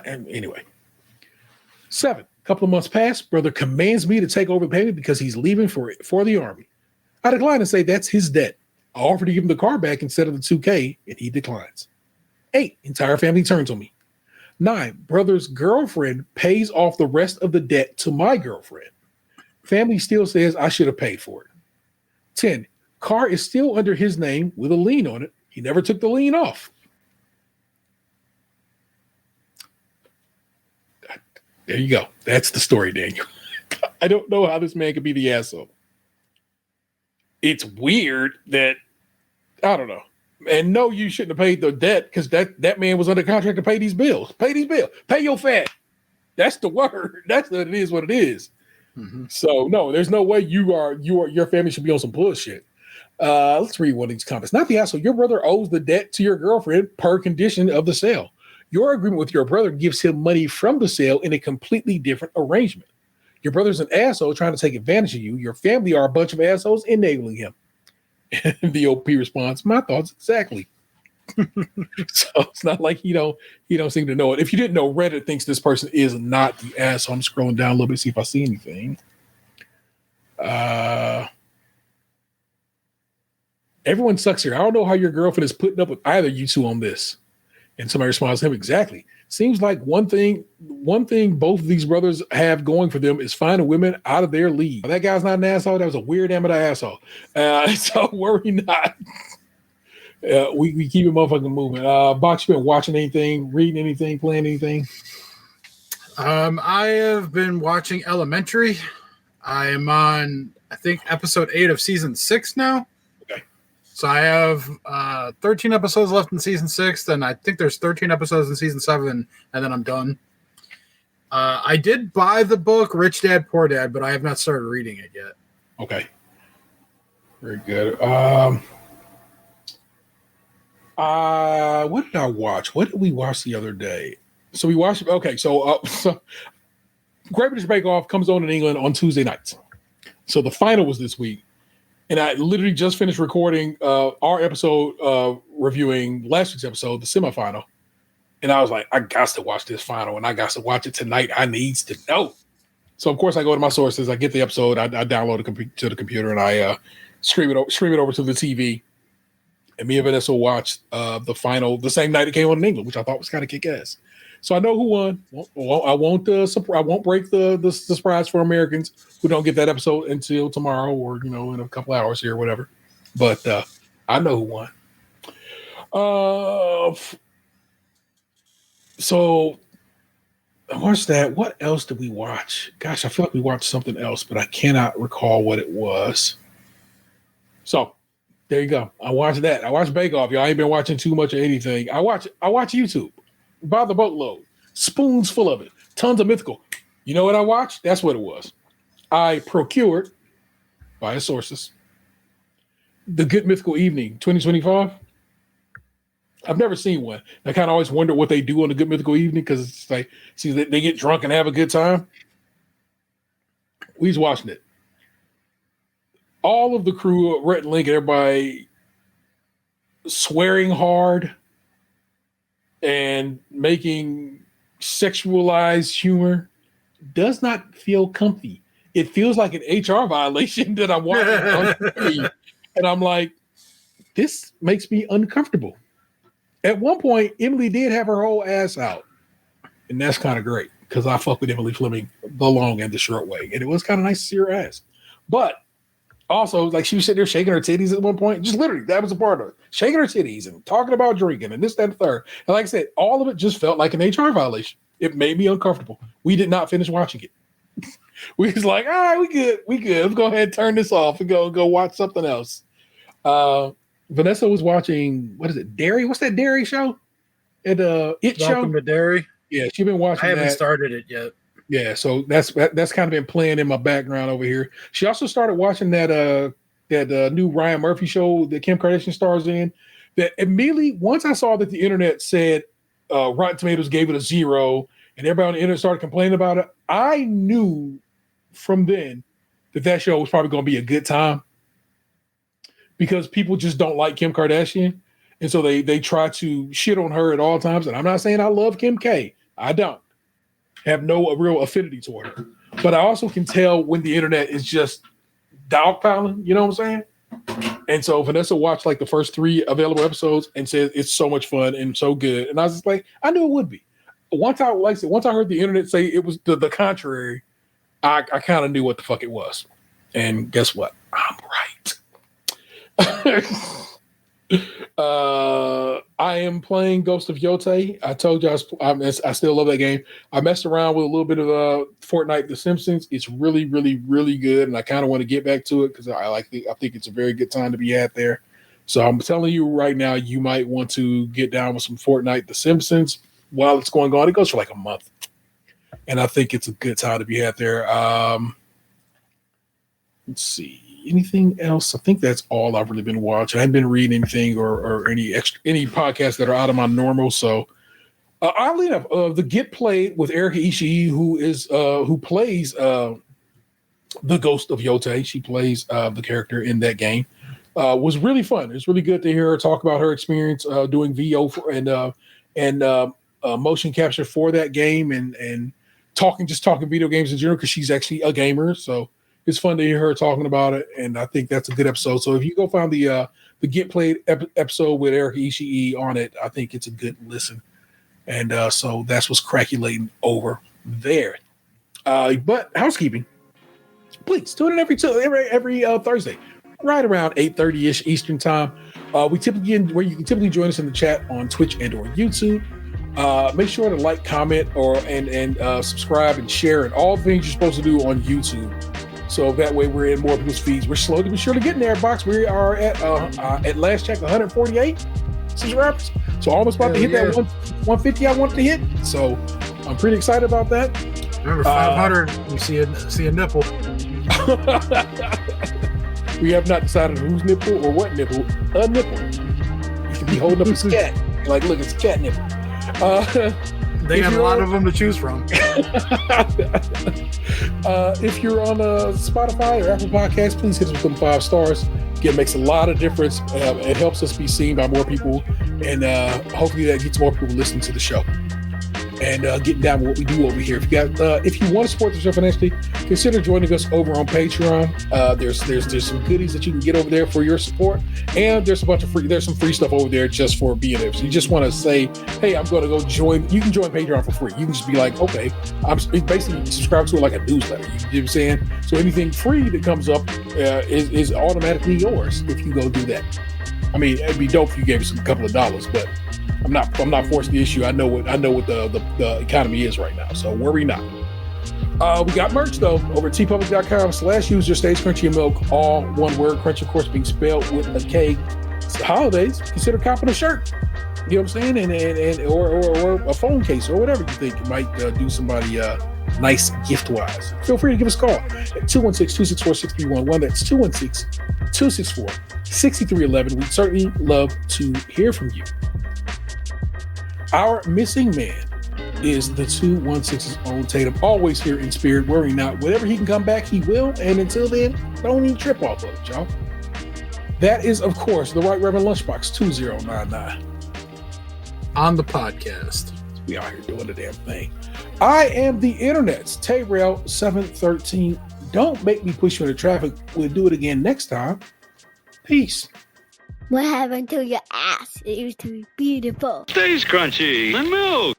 Anyway. 7, a couple of months pass. Brother commands me to take over the payment because he's leaving for the Army. I decline and say that's his debt. I offer to give him the car back instead of the $2,000, and he declines. 8, entire family turns on me. 9, brother's girlfriend pays off the rest of the debt to my girlfriend. Family still says I should have paid for it. 10, car is still under his name with a lien on it. He never took the lien off. There you go. That's the story, Daniel. I don't know how this man could be the asshole. It's weird that, I don't know. And no, you shouldn't have paid the debt because that man was under contract to pay these bills. Pay these bills. Pay your fat. That's the word. That's what it is. What it is. Mm-hmm. So no, there's no way your family should be on some bullshit. Let's read one of these comments. Not the asshole. Your brother owes the debt to your girlfriend per condition of the sale. Your agreement with your brother gives him money from the sale in a completely different arrangement. Your brother's an asshole trying to take advantage of you. Your family are a bunch of assholes enabling him. And the OP response, my thoughts exactly. So it's not like he don't seem to know it. If you didn't know, Reddit thinks this person is not the asshole. I'm scrolling down a little bit to see if I see anything. Everyone sucks here. I don't know how your girlfriend is putting up with either you two on this. And somebody responds to him, exactly. Seems like one thing both of these brothers have going for them is finding women out of their league. That guy's not an asshole. That was a weird amateur asshole. So worry not. We keep it motherfucking moving. Box, you been watching anything, reading anything, playing anything? I have been watching Elementary. I am on, I think, episode 8 of season 6 now. So I have 13 episodes left in season 6, and I think there's 13 episodes in season 7, and then I'm done. I did buy the book Rich Dad Poor Dad, but I have not started reading it yet. Okay. Very good. What did I watch? What did we watch the other day? So we watched, okay, so Great British Bake Off comes on in England on Tuesday nights. So the final was this week. And I literally just finished recording our episode reviewing last week's episode, the semifinal. And I was like, I got to watch this final, and I got to watch it tonight. I needs to know. So of course I go to my sources, I get the episode, I download it to the computer, and I stream it over to the TV. And me and Vanessa watched the final the same night it came on in England, which I thought was kind of kick ass. So I know who won. I won't break the surprise for Americans who don't get that episode until tomorrow or in a couple hours here or whatever. But I know who won. So I watched that. What else did we watch? Gosh, I feel like we watched something else, but I cannot recall what it was. So there you go. I watched that. I watched Bake Off. Y'all ain't been watching too much of anything. I watch YouTube by the boatload, spoons full of it, tons of mythical. You know what I watched? That's what it was. I procured via sources the Good Mythical Evening 2025. I've never seen one. I kind of always wonder what they do on the Good Mythical Evening because it's like, see, they get drunk and have a good time. We was watching it. All of the crew, Rhett and Link, and everybody swearing hard and making sexualized humor does not feel comfy. It feels like an HR violation that I'm watching on TV. And I'm like, this makes me uncomfortable. At one point, Emily did have her whole ass out. And that's kind of great because I fuck with Emily Fleming the long and the short way. And it was kind of nice to see her ass. But also, like, she was sitting there shaking her titties at one point. Just literally, that was a part of it. Shaking her titties and talking about drinking and this, that, and the third. And like I said, all of it just felt like an HR violation. It made me uncomfortable. We did not finish watching it. We was like, all right, we good. Let's go ahead and turn this off and go watch something else. Vanessa was watching, what is it, Dairy? What's that Dairy show? Welcome to Dairy. Yeah, she's been watching. I haven't started it yet. Yeah, so that's kind of been playing in my background over here. She also started watching that new Ryan Murphy show that Kim Kardashian stars in. That immediately, once I saw that the internet said Rotten Tomatoes gave it a 0, and everybody on the internet started complaining about it, I knew from then that show was probably going to be a good time because people just don't like Kim Kardashian, and so they try to shit on her at all times. And I'm not saying I love Kim K. I don't. Have no real affinity toward her. But I also can tell when the internet is just dogpiling, you know what I'm saying? And so Vanessa watched like the first 3 available episodes and said it's so much fun and so good. And I was just like, I knew it would be. Once I heard the internet say it was the contrary, I kind of knew what the fuck it was. And guess what? I'm right. I am playing Ghost of Yotei. I told you I still love that game. I messed around with a little bit of Fortnite The Simpsons. It's really, really, really good, and I kind of want to get back to it because I think it's a very good time to be at there. So I'm telling you right now, you might want to get down with some Fortnite The Simpsons while it's going on. It goes for like a month, and I think it's a good time to be at there. Let's see. Anything else? I think that's all I've really been watching. I haven't been reading anything or any podcasts that are out of my normal. So, oddly enough, the Get Played with Erika Ishii, who plays the Ghost of Yotei. She plays the character in that game. Was really fun. It's really good to hear her talk about her experience doing VO and motion capture for that game and talking video games in general because she's actually a gamer. So. It's fun to hear her talking about it, and I think that's a good episode. So if you go find the Get Played episode with Erika Ishii on it, I think it's a good listen. And so that's what's crackulating over there. But housekeeping, please tune in every Thursday, right around 8:30ish Eastern time. We typically where you can typically join us in the chat on Twitch and or YouTube. Make sure to like, comment, and subscribe and share and all the things you're supposed to do on YouTube. So that way we're in more people's feeds. We're slowly but surely getting there, Box. We are at last check 148 subscribers. So almost about to hit that 150 I wanted to hit. So I'm pretty excited about that. Remember 500, you see a nipple. We have not decided whose nipple or what nipple. A nipple. You could be holding up his cat. Like, look, it's a cat nipple. They got a lot of them to choose from. If you're on Spotify or Apple Podcasts, please hit us with them 5 stars. Again, it makes a lot of difference. It helps us be seen by more people, and hopefully that gets more people listening to the show. and getting down with what we do over here. If you want to support the show financially, consider joining us over on Patreon. There's some goodies that you can get over there for your support, and there's some free stuff over there just for being there. So you just want to say, hey, I'm going to go join. You can join Patreon for free. You can just be like, okay, I'm basically subscribe to it like a newsletter. You know what I'm saying? So anything free that comes up is automatically yours if you go do that. I mean, it'd be dope if you gave us a couple of dollars, but I'm not forcing the issue. I know what the economy is right now, so worry not. We got merch though over at tpublic.com/user stays Krunchy and Milk, all one word. Krunchy, of course, being spelled with a K. It's the holidays. Consider copping a shirt. You know what I'm saying? And or a phone case or whatever you think might do somebody nice gift wise. Feel free to give us a call at 216-264-6311. That's 216-264-6311. We'd certainly love to hear from you. Our missing man is the 216's own Tatum, always here in spirit, worry not. Whenever he can come back, he will. And until then, don't even trip off of it, y'all. That is, of course, the Right Reverend Lunchbox 2099. On the podcast. We out here doing the damn thing. I am the internet's Tayrail 713. Don't make me push you into traffic. We'll do it again next time. Peace. What happened to your ass? It used to be beautiful. Stays Crunchy and Milk.